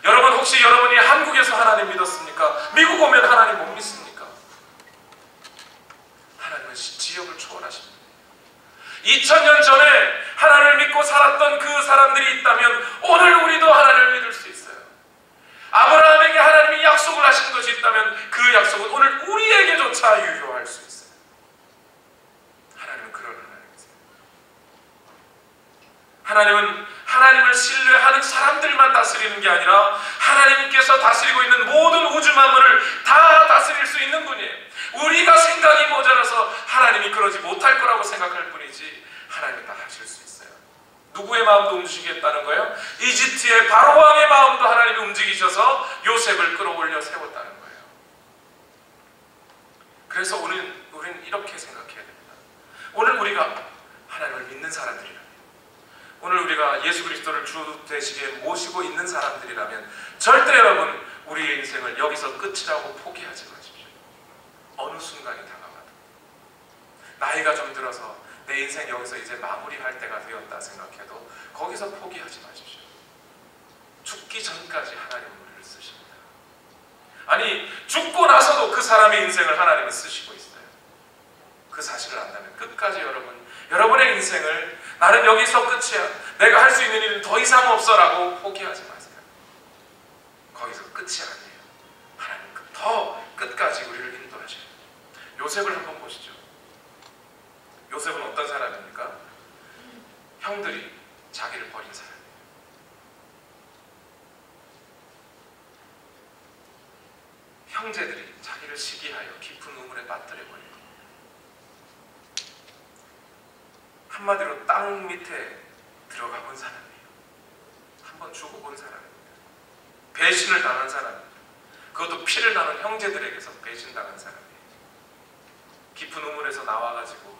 여러분, 혹시 여러분이 한국에서 하나님 믿었습니까? 미국 오면 하나님 못 믿습니까? 하나님은 지역을 초월하십니다. 2000년 전에 하나님을 믿고 살았던 그 사람들이 있다면 오늘 우리도 하나님을 믿을 수 있어요. 아브라함에게 하나님이 약속을 하신 것이 있다면 그 약속은 오늘 우리에게조차 유효할 수 있어요. 하나님은 그런 하나님이세요. 하나님은 하나님을 신뢰하는 사람들만 다스리는 게 아니라 하나님께서 다스리고 있는 모든 우주 만물을 다 다스릴 수 있는 분이에요. 우리가 생각이 모자라서 하나님이 그러지 못할 거라고 생각할 뿐이지 하나님이 다 하실 수 있어요. 누구의 마음도 움직이겠다는 거예요? 이집트의 바로 왕의 마음도 하나님이 움직이셔서 요셉을 끌어올려 세웠다는 거예요. 그래서 우리는 이렇게 생각해야 됩니다. 오늘 우리가 하나님을 믿는 사람들이라면, 오늘 우리가 예수 그리스도를 주 되시기에 모시고 있는 사람들이라면 절대 여러분 우리의 인생을 여기서 끝이라고 포기하지 마십시오. 어느 순간이 다가와도, 나이가 좀 들어서 내 인생 여기서 이제 마무리할 때가 되었다 생각해도 거기서 포기하지 마십시오. 죽기 전까지 하나님은 우리를 쓰십니다. 아니, 죽고 나서도 그 사람의 인생을 하나님은 쓰시고 있어요. 그 사실을 안다면 끝까지 여러분의 인생을 나는 여기서 끝이야, 내가 할 수 있는 일은 더 이상 없어라고 포기하지 마세요. 거기서 끝이 아니에요. 하나님 더 끝까지 우리를 인도하셔요. 요셉을 한번 보시죠. 요셉은 어떤 사람입니까? 형들이 자기를 버린 사람이에요. 형제들이 자기를 시기하여 깊은 우물에 빠뜨려버려요. 한마디로 땅 밑에 들어가 본 사람이에요. 한번 죽어본 사람입니다. 배신을 당한 사람입니다. 그것도 피를 나눈 형제들에게서 배신당한 사람이에요. 깊은 우물에서 나와가지고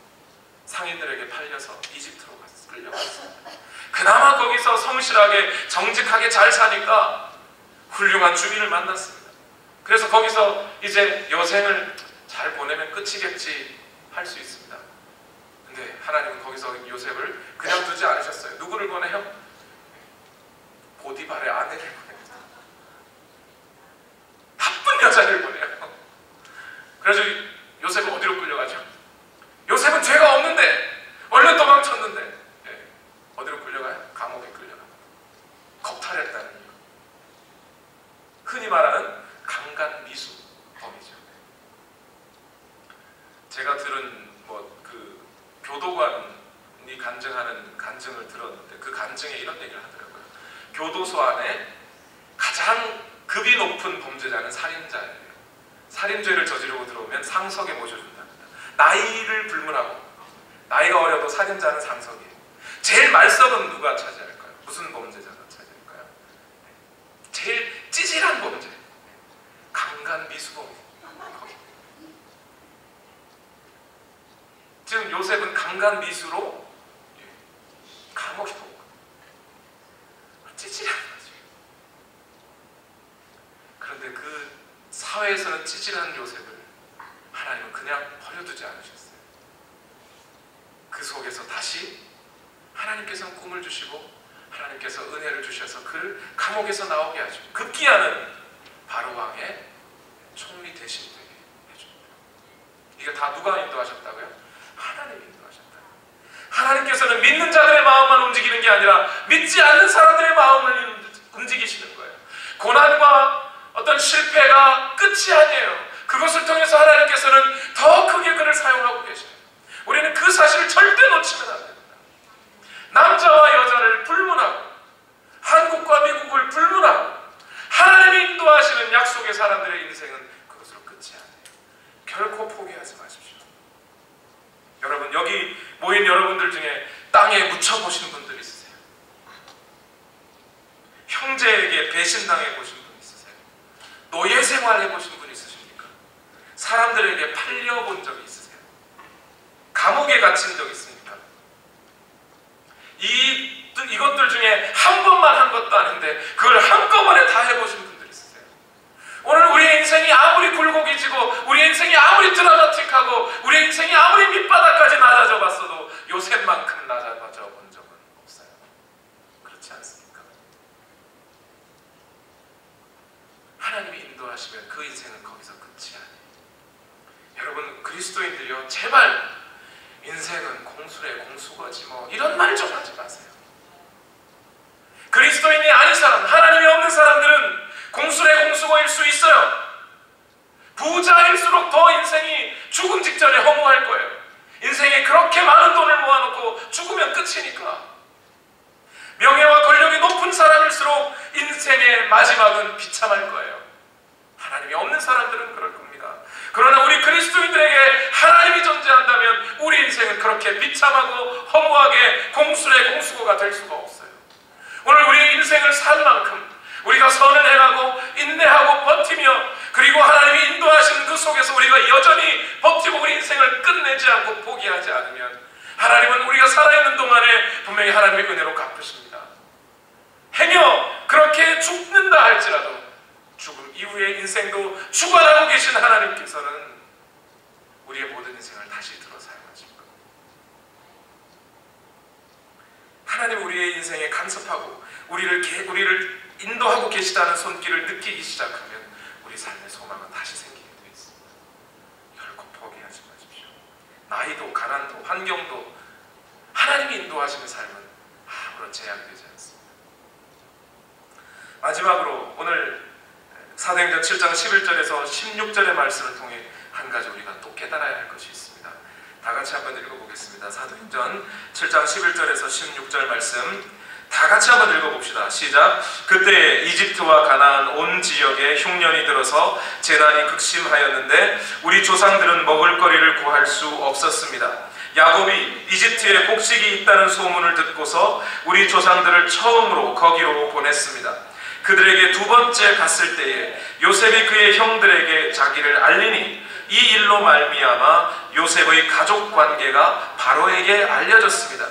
상인들에게 팔려서 이집트로 끌려갔습니다. 그나마 거기서 성실하게 정직하게 잘 사니까 훌륭한 주인을 만났습니다. 그래서 거기서 이제 여생을 잘 보내면 끝이겠지 할 수 있습니다. 근데 하나님은 거기서 요셉을 그냥 두지 않으셨어요. 누구를 보내요? 보디발의 아내를 보냅니다. 나쁜 여자를 보내요. 그래서 요셉은 어디로 끌려가죠? 요셉은 죄가 없는데, 얼른 도망쳤는데, 예, 어디로 끌려가요? 감옥에 끌려가요. 겁탈했다는 이유. 흔히 말하는 강간미수범이죠. 제가 들은 그 교도관이 간증하는 간증을 들었는데, 그 간증에 이런 얘기를 하더라고요. 교도소 안에 가장 급이 높은 범죄자는 살인자예요. 살인죄를 저지르고 들어오면 상석에 모셔준답니다. 나이를 불문하고, 나이가 어려도 살인자는 상석이에요. 제일 말썽은 누가 차지할까요? 무슨 범죄자가 차지할까요? 제일 찌질한 범죄, 강간미수범. 지금 요셉은 강간미수로 감옥에 본 거예요. 찌질한 거죠. 그런데 그 사회에서는 찌질한 요셉을 하나님은 그냥 버려두지 않으셨어요. 그 속에서 다시 하나님께서는 꿈을 주시고 하나님께서 은혜를 주셔서 그를 감옥에서 나오게 하죠. 급기야는 바로 왕의 총리 대신 되게 해줍니다. 이게 다 누가 인도하셨다고요? 하나님이 인도하셨다. 하나님께서는 믿는 자들의 마음만 움직이는 게 아니라 믿지 않는 사람들의 마음을 움직이시는 거예요. 고난과 어떤 실패가 끝이 아니에요. 그것을 통해서 하나님께서는 더 크게 그를 사용하고 계셔요. 우리는 그 사실을 절대 놓치면 안 됩니다. 남자와 여자를 불문하고 한국과 미국을 불문하고 하나님이 인도하시는 약속의 사람들의 인생은 그것으로 끝이 아니에요. 결코 포기하지 마십시오. 여러분, 여기 모인 여러분들 중에 땅에 묻혀보신 분들 있으세요? 형제에게 배신당해 보신 분 있으세요? 노예 생활해 보신 분 있으십니까? 사람들에게 팔려본 적이 있으세요? 감옥에 갇힌 적 있습니까? 이것들 중에 한 번만 한 것도 아닌데 그걸 한꺼번에 다 해보신 분들 있으세요? 오늘 우리의 인생이 아무리 굴곡이 지고 우리의 인생이 아무리 드라마틱하고 우리의 인생이 아무리 밑바닥까지 낮아져 봤어도 요셉만큼 낮아져 본 적은 없어요. 그렇지 않습니까? 하나님이 인도하시면 그 인생은 거기서 끝이 아니에요. 여러분, 그리스도인들이요, 제발 인생은 공수래 공수거지 뭐 이런 말 좀 하지 마세요. 그리스도인이 아닌 사람, 하나님이 없는 사람들은 공수래 공수거일 수 있어요. 부자일수록 더 인생이 죽음 직전에 허무할 거예요. 인생에 그렇게 많은 돈을 모아놓고 죽으면 끝이니까. 명예와 권력이 높은 사람일수록 인생의 마지막은 비참할 거예요. 하나님이 없는 사람들은 그럴 겁니다. 그러나 우리 그리스도인들에게 하나님이 존재한다면 우리 인생은 그렇게 비참하고 허무하게 공수래 공수거가 될 수가 없어요. 오늘 우리의 인생을 살 만큼 우리가 선을 행하고 인내하고 버티며 그리고 하나님이 인도하신 그 속에서 우리가 여전히 버티고 우리 인생을 끝내지 않고 포기하지 않으면 하나님은 우리가 살아있는 동안에 분명히 하나님의 은혜로 갚으십니다. 행여 그렇게 죽는다 할지라도 죽음 이후의 인생도 주관하고 계신 하나님께서는 우리의 모든 인생을 다시 들어 사용하십니다. 하나님 우리의 인생에 간섭하고 우리를 인도하고 계시다는 손길을 느끼기 시작하면 우리 삶의 소망은 다시 생기게 되어 있습니다. 결코 포기하지 마십시오. 나이도 가난도 환경도 하나님이 인도하시는 삶은 아무런 제약이 되지 않습니다. 마지막으로 오늘 사도행전 7장 11절에서 16절의 말씀을 통해 한 가지 우리가 또 깨달아야 할 것이 있습니다. 다 같이 한번 읽어보겠습니다. 사도행전 7장 11절에서 16절 말씀 다 같이 한번 읽어봅시다. 시작. 그때 이집트와 가나안 온 지역에 흉년이 들어서 재난이 극심하였는데 우리 조상들은 먹을거리를 구할 수 없었습니다. 야곱이 이집트에 곡식이 있다는 소문을 듣고서 우리 조상들을 처음으로 거기로 보냈습니다. 그들에게 두 번째 갔을 때에 요셉이 그의 형들에게 자기를 알리니 이 일로 말미암아 요셉의 가족 관계가 바로에게 알려졌습니다.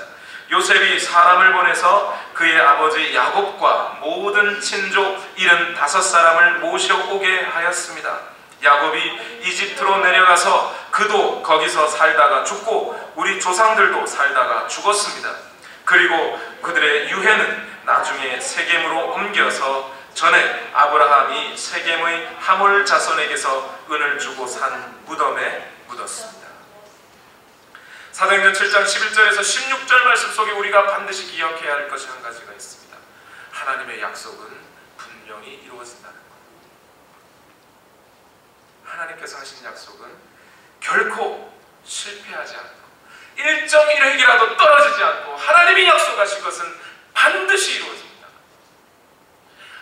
요셉이 사람을 보내서 그의 아버지 야곱과 모든 친족 75사람을 모셔오게 하였습니다. 야곱이 이집트로 내려가서 그도 거기서 살다가 죽고 우리 조상들도 살다가 죽었습니다. 그리고 그들의 유해는 나중에 세겜으로 옮겨서 전에 아브라함이 세겜의 하몰 자손에게서 은을 주고 산 무덤에 묻었습니다. 사도행전 7장 11절에서 16절 말씀 속에 우리가 반드시 기억해야 할 것이 한 가지가 있습니다. 하나님의 약속은 분명히 이루어진다는 것. 하나님께서 하신 약속은 결코 실패하지 않고 1.1획이라도 떨어지지 않고 하나님이 약속하신 것은 반드시 이루어집니다.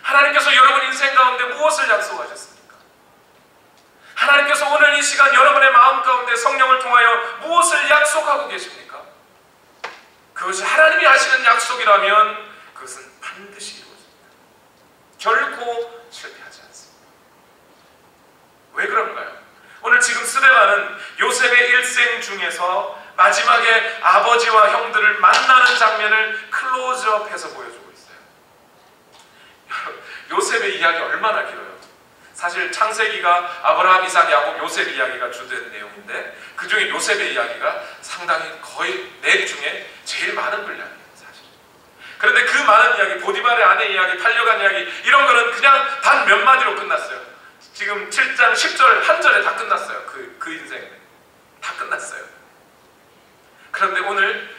하나님께서 여러분 인생 가운데 무엇을 약속하셨습니까? 하나님께서 오늘 이 시간 여러분의 마음 가운데 성령을 통하여 무엇을 약속하고 계십니까? 그것이 하나님이 하시는 약속이라면 그것은 반드시 이루어집니다. 결코 실패하지 않습니다. 왜 그런가요? 오늘 지금 스데반은 요셉의 일생 중에서 마지막에 아버지와 형들을 만나는 장면을 클로즈업해서 보여주고 있어요. 요셉의 이야기 얼마나 길어요. 사실 창세기가 아브라함, 이삭, 야곱, 요셉 이야기가 주된 내용인데 그 중에 요셉의 이야기가 상당히 거의 넷 중에 제일 많은 분량이에요. 사실. 그런데 그 많은 이야기, 보디발의 아내 이야기, 팔려간 이야기 이런 거는 그냥 단 몇 마디로 끝났어요. 지금 7장 10절 한 절에 다 끝났어요. 그 인생 다 끝났어요. 그런데 오늘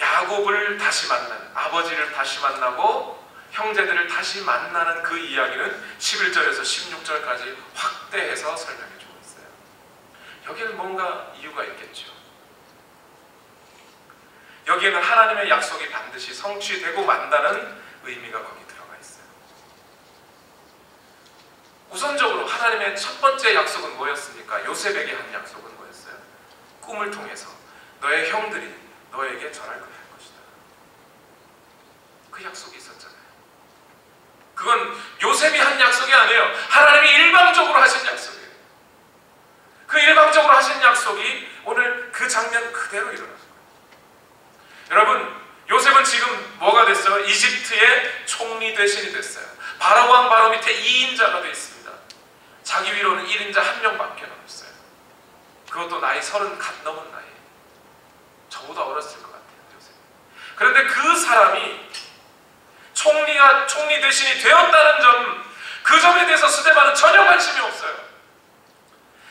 야곱을 다시 만나는, 아버지를 다시 만나고 형제들을 다시 만나는 그 이야기는 11절에서 16절까지 확대해서 설명해 주고 있어요. 여기에는 뭔가 이유가 있겠죠. 여기에는 하나님의 약속이 반드시 성취되고 만다는 의미가 거기 들어가 있어요. 우선적으로 하나님의 첫 번째 약속은 뭐였습니까? 요셉에게 한 약속은 뭐였어요? 꿈을 통해서 너의 형들이 너에게 전할 것이다. 그 약속이 있었잖아요. 그건 요셉이 한 약속이 아니에요. 하나님이 일방적으로 하신 약속이에요. 그 일방적으로 하신 약속이 오늘 그 장면 그대로 일어났어요. 여러분, 요셉은 지금 뭐가 됐어요? 이집트의 총리 대신이 됐어요. 바로 왕 바로 밑에 2인자가 되어 있습니다. 자기 위로는 1인자 1명밖에 없어요. 그것도 나이 30 갓 넘은 나이에. 저보다 어렸을 것 같아요, 요셉. 그런데 그 사람이 총리 대신이 되었다는 점, 그 점에 대해서 스데반은 전혀 관심이 없어요.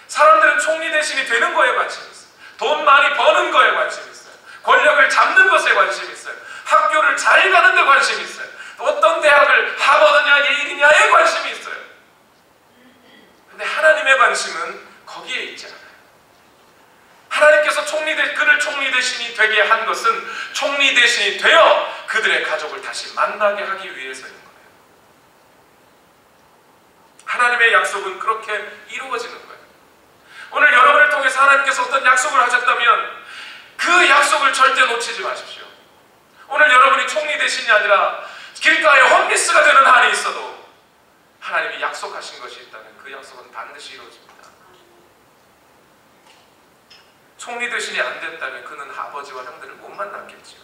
사람들은 총리 대신이 되는 거에 관심이 있어요. 돈 많이 버는 거에 관심이 있어요. 권력을 잡는 것에 관심이 있어요. 학교를 잘 가는 데 관심이 있어요. 어떤 대학을 하버드냐 예일이냐에 관심이 있어요. 그런데 하나님의 관심은 거기에 있지 않아요. 하나님께서 그를 총리 대신이 되게 한 것은 총리 대신이 되어 그들의 가족을 다시 만나게 하기 위해서인 거예요. 하나님의 약속은 그렇게 이루어지는 거예요. 오늘 여러분을 통해서 하나님께서 어떤 약속을 하셨다면 그 약속을 절대 놓치지 마십시오. 오늘 여러분이 총리 대신이 아니라 길가에 홈리스가 되는 한이 있어도 하나님이 약속하신 것이 있다면 그 약속은 반드시 이루어집니다. 총리 대신이 안 됐다면 그는 아버지와 형들을 못 만났겠지요.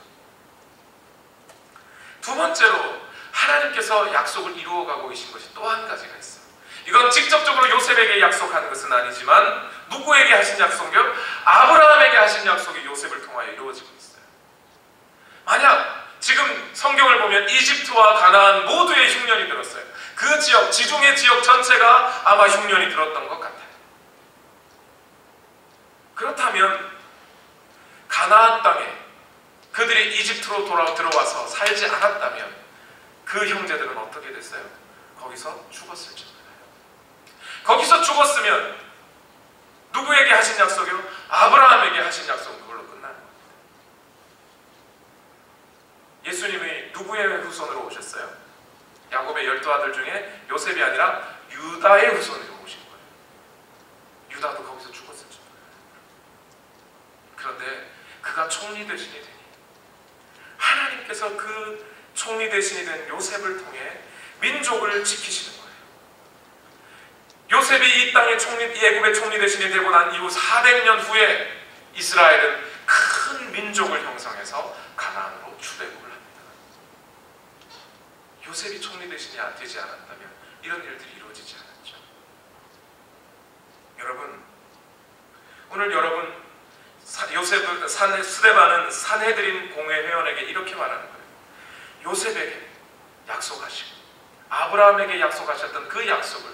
두 번째로 하나님께서 약속을 이루어가고 계신 것이 또 한 가지가 있어요. 이건 직접적으로 요셉에게 약속하는 것은 아니지만 누구에게 하신 약속이요? 아브라함에게 하신 약속이 요셉을 통하여 이루어지고 있어요. 만약 지금 성경을 보면 이집트와 가나안 모두의 흉년이 들었어요. 그 지역, 지중해 지역 전체가 아마 흉년이 들었던 것 같아요. 그렇다면 가나안 땅에 그들이 이집트로 들어와서 살지 않았다면 그 형제들은 어떻게 됐어요? 거기서 죽었을지 몰라요. 거기서 죽었으면 누구에게 하신 약속이요? 아브라함에게 하신 약속은 그걸로 끝나는 겁니다. 예수님이 누구의 후손으로 오셨어요? 야곱의 12아들 중에 요셉이 아니라 유다의 후손으로 오신 거예요. 유다도 거기서 죽었을지 몰라요. 그런데 그가 총리 대신이 되니 하나님께서 그 총리 대신이 된 요셉을 통해 민족을 지키시는 거예요. 요셉이 이 땅의 애굽의 총리 대신이 되고 난 이후 400년 후에 이스라엘은 큰 민족을 형성해서 가나안으로 출애굽을 합니다. 요셉이 총리 대신이 되지 않았다면 이런 일들이 이루어지지 않았죠. 여러분, 오늘 여러분 스데반은 산헤드린 공회 회원에게 이렇게 말하는 거예요. 요셉에게 약속하시고 아브라함에게 약속하셨던 그 약속을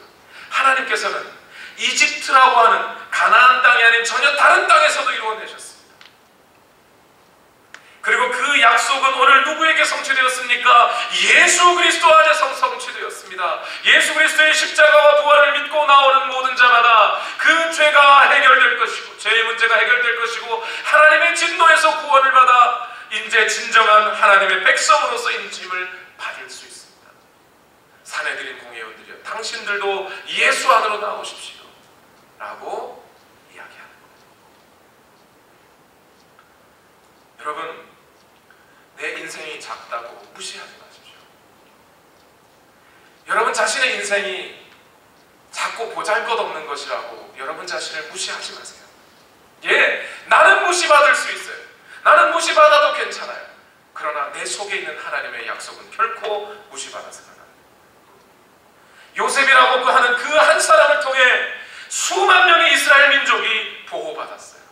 하나님께서는 이집트라고 하는 가나안 땅이 아닌 전혀 다른 땅에서도 이루어내셨습니다. 그리고 그 약속은 오늘 누구에게 성취되었습니까? 예수 그리스도 안에서 성취되었습니다. 예수 그리스도의 십자가와 부활을 믿고 나오는 모든 자마다 그 죄가 해결될 것이고 죄의 문제가 해결될 것이고 하나님의 진노에서 구원을 받아 이제 진정한 하나님의 백성으로서 인침을 받을 수 있습니다. 사내들인 공회원들이여, 당신들도 예수 안으로 나오십시오 라고 이야기하는 거예요. 여러분, 내 인생이 작다고 무시하지 마십시오. 여러분 자신의 인생이 작고 보잘것없는 것이라고 여러분 자신을 무시하지 마세요. 예, 나는 무시받을 수 있어요. 나는 무시받아도 괜찮아요. 그러나 내 속에 있는 하나님의 약속은 결코 무시받아서는 안 돼요. 요셉이라고 하는 그 한 사람을 통해 수만 명의 이스라엘 민족이 보호받았어요.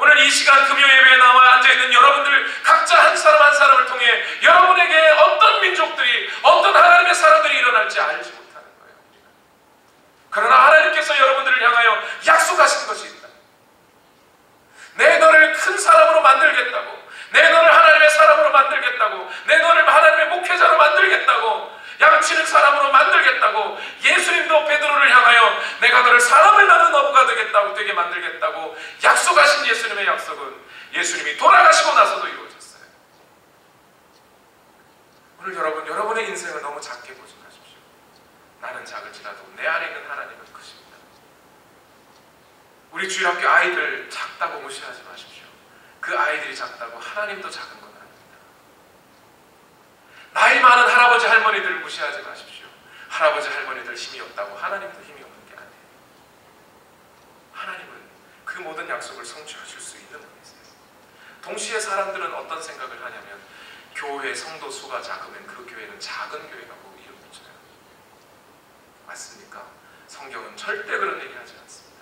오늘 이 시간 금요 예배에 나와 앉아있는 여러분들 각자 한 사람 한 사람을 통해 여러분에게 어떤 민족들이, 어떤 하나님의 사람들이 일어날지 알지 못하는 거예요. 그러나 하나님께서 여러분들을 향하여 약속하신 것이 있다. 내 너를 큰 사람으로 만들겠다고, 내 너를 하나님의 사람으로 만들겠다고, 내 너를 하나님의 목회자로 만들겠다고, 양치는 사람으로 만들겠다고, 예수님도 베드로를 향하여 내가 너를 사람을 낳는 어부가 되게 만들겠다고 약속하신 예수님의 약속은 예수님이 돌아가시고 나서도 이루어졌어요. 오늘 여러분의 인생을 너무 작게 보지 마십시오. 나는 작을지라도 내 안에 있는 하나님은 크십니다. 우리 주일학교 아이들 작다고 무시하지 마십시오. 그 아이들이 작다고 하나님도 작은 건 아닙니다. 나이 많은 할아버지 할머니들 무시하지 마십시오. 할아버지 할머니들 힘이 없다고 하나님도 힘이 없는 게 아니에요. 하나님은 그 모든 약속을 성취하실 수 있는 분이세요. 동시에 사람들은 어떤 생각을 하냐면 교회 성도 수가 작으면 그 교회는 작은 교회라고 이름 붙여요. 맞습니까? 성경은 절대 그런 얘기 하지 않습니다.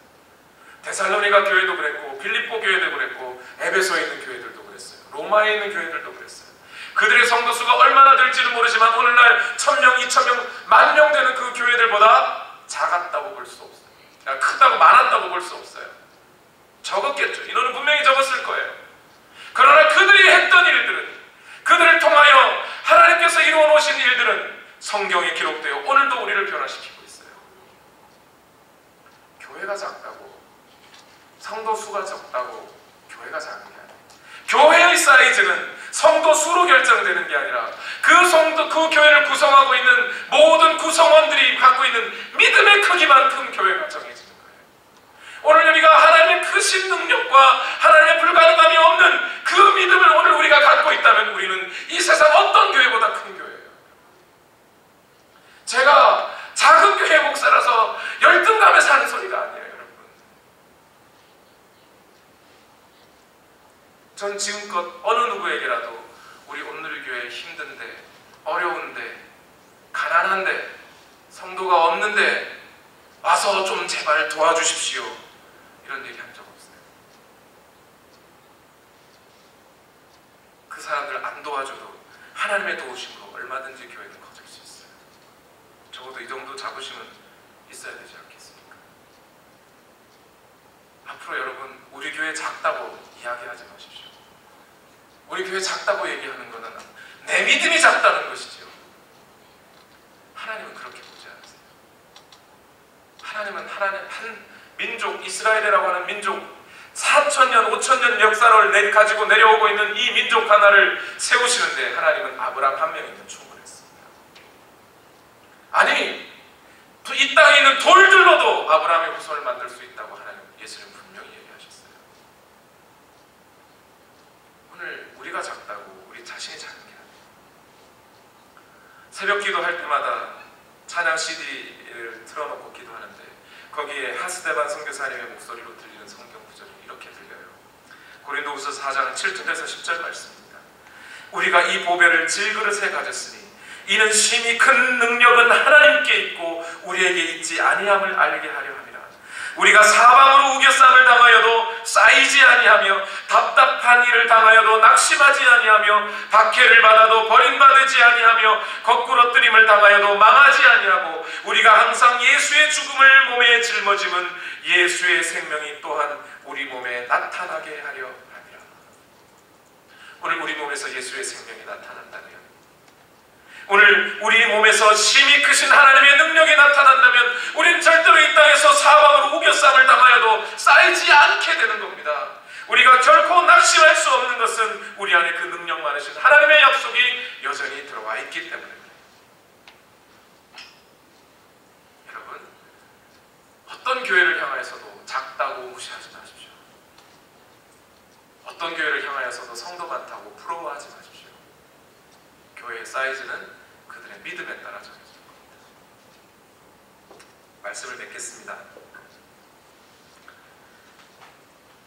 데살로니가 교회도 그랬고, 빌립보 교회도 그랬고, 에베소에 있는 교회들도 그랬어요. 로마에 있는 교회들도 그랬어요. 그들의 성도 수가 얼마나 될지는 모르지만 오늘날 1000명, 2000명, 10,000명 되는 그 교회들보다 작았다고 볼 수 없어요. 그러니까 크다고 많았다고 볼 수 없어요. 적었겠죠. 인원은 분명히 적었을 거예요. 그러나 그들이 했던 일들은, 그들을 통하여 하나님께서 이루어 놓으신 일들은 성경에 기록되어 오늘도 우리를 변화시키고 있어요. 교회가 작다고, 성도 수가 적다고 교회가 작은 게 아니에요. 교회의 사이즈는 성도 수로 결정되는 게 아니라 그 교회를 구성하고 있는 모든 구성원들이 갖고 있는 믿음의 크기만큼 교회가 정해지는 거예요. 오늘 우리가 하나님의 크신 능력과 하나님의 불가능함이 없는 그 믿음을 오늘 우리가 갖고 있다면 우리는 이 세상 어떤 교회보다 큰 교회예요. 제가 작은 교회 목사라서 열등감에서 하는 소리가 아니에요, 여러분. 전 지금껏 어느 누구에게라도 우리 온누리교회 힘든데, 어려운데, 가난한데, 성도가 없는데 와서 좀 제발 도와주십시오, 이런 얘기 한 적 없어요. 그 사람들 안 도와줘도 하나님의 도우심으로 얼마든지 교회는 커질 수 있어요. 적어도 이 정도 자부심은 있어야 되지 않겠습니까? 앞으로 여러분, 우리 교회 작다고 이야기하지 마십시오. 우리 교회 작다고 얘기하는 것은 내 믿음이 작다는 것이죠. 하나님은 그렇게 보지 않으세요. 하나님은 한 민족, 이스라엘이라고 하는 민족, 4,000년, 5,000년 역사를 가지고 내려오고 있는 이 민족 하나를 세우시는데 하나님은 아브라함 한 명이면 충분했습니다. 아니, 이 땅에 있는 돌들로도 아브라함의 후손을 만들 수 있다고 하나님, 예수님 분명히 얘기하셨어요. 오늘 우리가 작다고 우리 자신이 작은 게 아니에요. 새벽 기도할 때마다 찬양 CD를 틀어놓고 기도하는데 거기에 하스데반 선교사님의 목소리로 들리는 성경 구절이 이렇게 들려요. 고린도후서 4장 7절에서 10절 말씀입니다. 우리가 이 보배를 질그릇에 가졌으니 이는 심히 큰 능력은 하나님께 있고 우리에게 있지 아니함을 알게 하려 함이라. 우리가 사방으로 우겨쌈을 당하여도 쌓이지 아니하며 답답한 일을 당하여도 낙심하지 아니하며 박해를 받아도 버림받지 아니하며 거꾸러뜨림을 당하여도 망하지 아니하고 우리가 항상 예수의 죽음을 몸에 짊어짐은 예수의 생명이 또한 우리 몸에 나타나게 하려 함이라. 오늘 우리 몸에서 예수의 생명이 나타난다면, 오늘 우리 몸에서 심히 크신 하나님의 능력이 나타난다면 우리는 절대로 이 땅에서 사방으로 우겨쌈을 당하여도 쌓이지 않게 되는 겁니다. 우리가 결코 낙심할 수 없는 것은 우리 안에 그 능력 많으신 하나님의 약속이 여전히 들어와 있기 때문입니다. 여러분, 어떤 교회를 향하여서도 작다고 무시하지 마십시오. 어떤 교회를 향하여서도 성도 많다고 부러워하지 마십시오. 교회의 사이즈는 그들의 믿음에 따라 정해질 겁니다. 말씀을 맺겠습니다.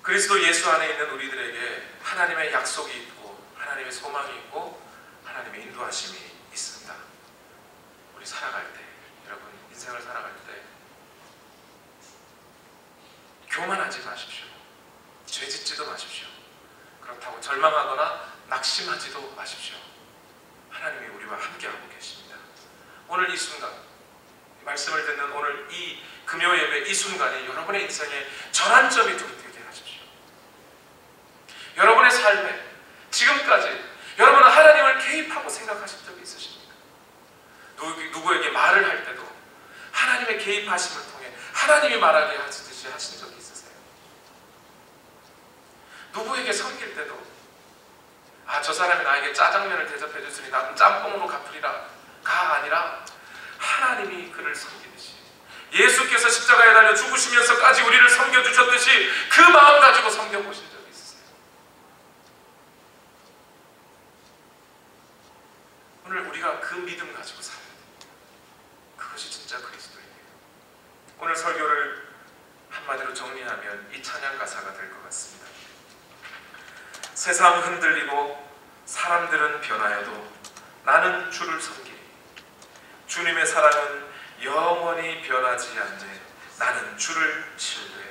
그리스도 예수 안에 있는 우리들에게 하나님의 약속이 있고 하나님의 소망이 있고 하나님의 인도하심이 있습니다. 우리 살아갈 때, 여러분 인생을 살아갈 때 교만하지 마십시오. 죄짓지도 마십시오. 그렇다고 절망하거나 낙심하지도 마십시오. 하나님이 우리와 함께하고 계십니다. 오늘 이 순간, 말씀을 듣는 오늘 이 금요 예배 이 순간이 여러분의 인생의 전환점이 되게 하십시오. 여러분의 삶에 지금까지 여러분은 하나님을 개입하고 생각하신 적이 있으십니까? 누구에게 말을 할 때도 하나님의 개입하심을 통해 하나님이 말하게 하시듯이 하신 적이 있으세요? 누구에게 섬길 때도 저 사람이 나에게 짜장면을 대접해 줬으니 나는 짬뽕으로 갚으리라 가 아니라 하나님이 그를 섬기듯이, 예수께서 십자가에 달려 죽으시면서까지 우리를 섬겨주셨듯이 그 마음 가지고 섬겨보신 적이 있으세요? 오늘 우리가 그 믿음 가지고 살아야 됩니다. 그것이 진짜 그리스도예요. 오늘 설교를 한마디로 정리하면 이 찬양 가사가 될 것 같습니다. 세상 흔들리고 사람들은 변하여도 나는 주를 섬기리. 주님의 사랑은 영원히 변하지 않네. 나는 주를 신뢰해.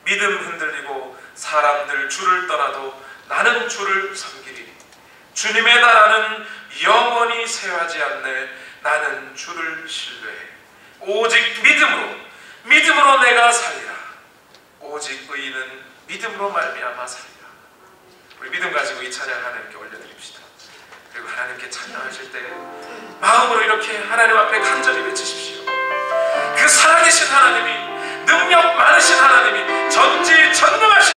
믿음 흔들리고 사람들 주를 떠나도 나는 주를 섬기리. 주님의 나라는 영원히 쇠하지 않네. 나는 주를 신뢰해. 오직 믿음으로 내가 살리라. 오직 의인은 믿음으로 말미암아 살리라. 우리 믿음 가지고 이 찬양 하나님께 올려드립시다. 그리고 하나님께 찬양하실 때 마음으로 이렇게 하나님 앞에 간절히 외치십시오.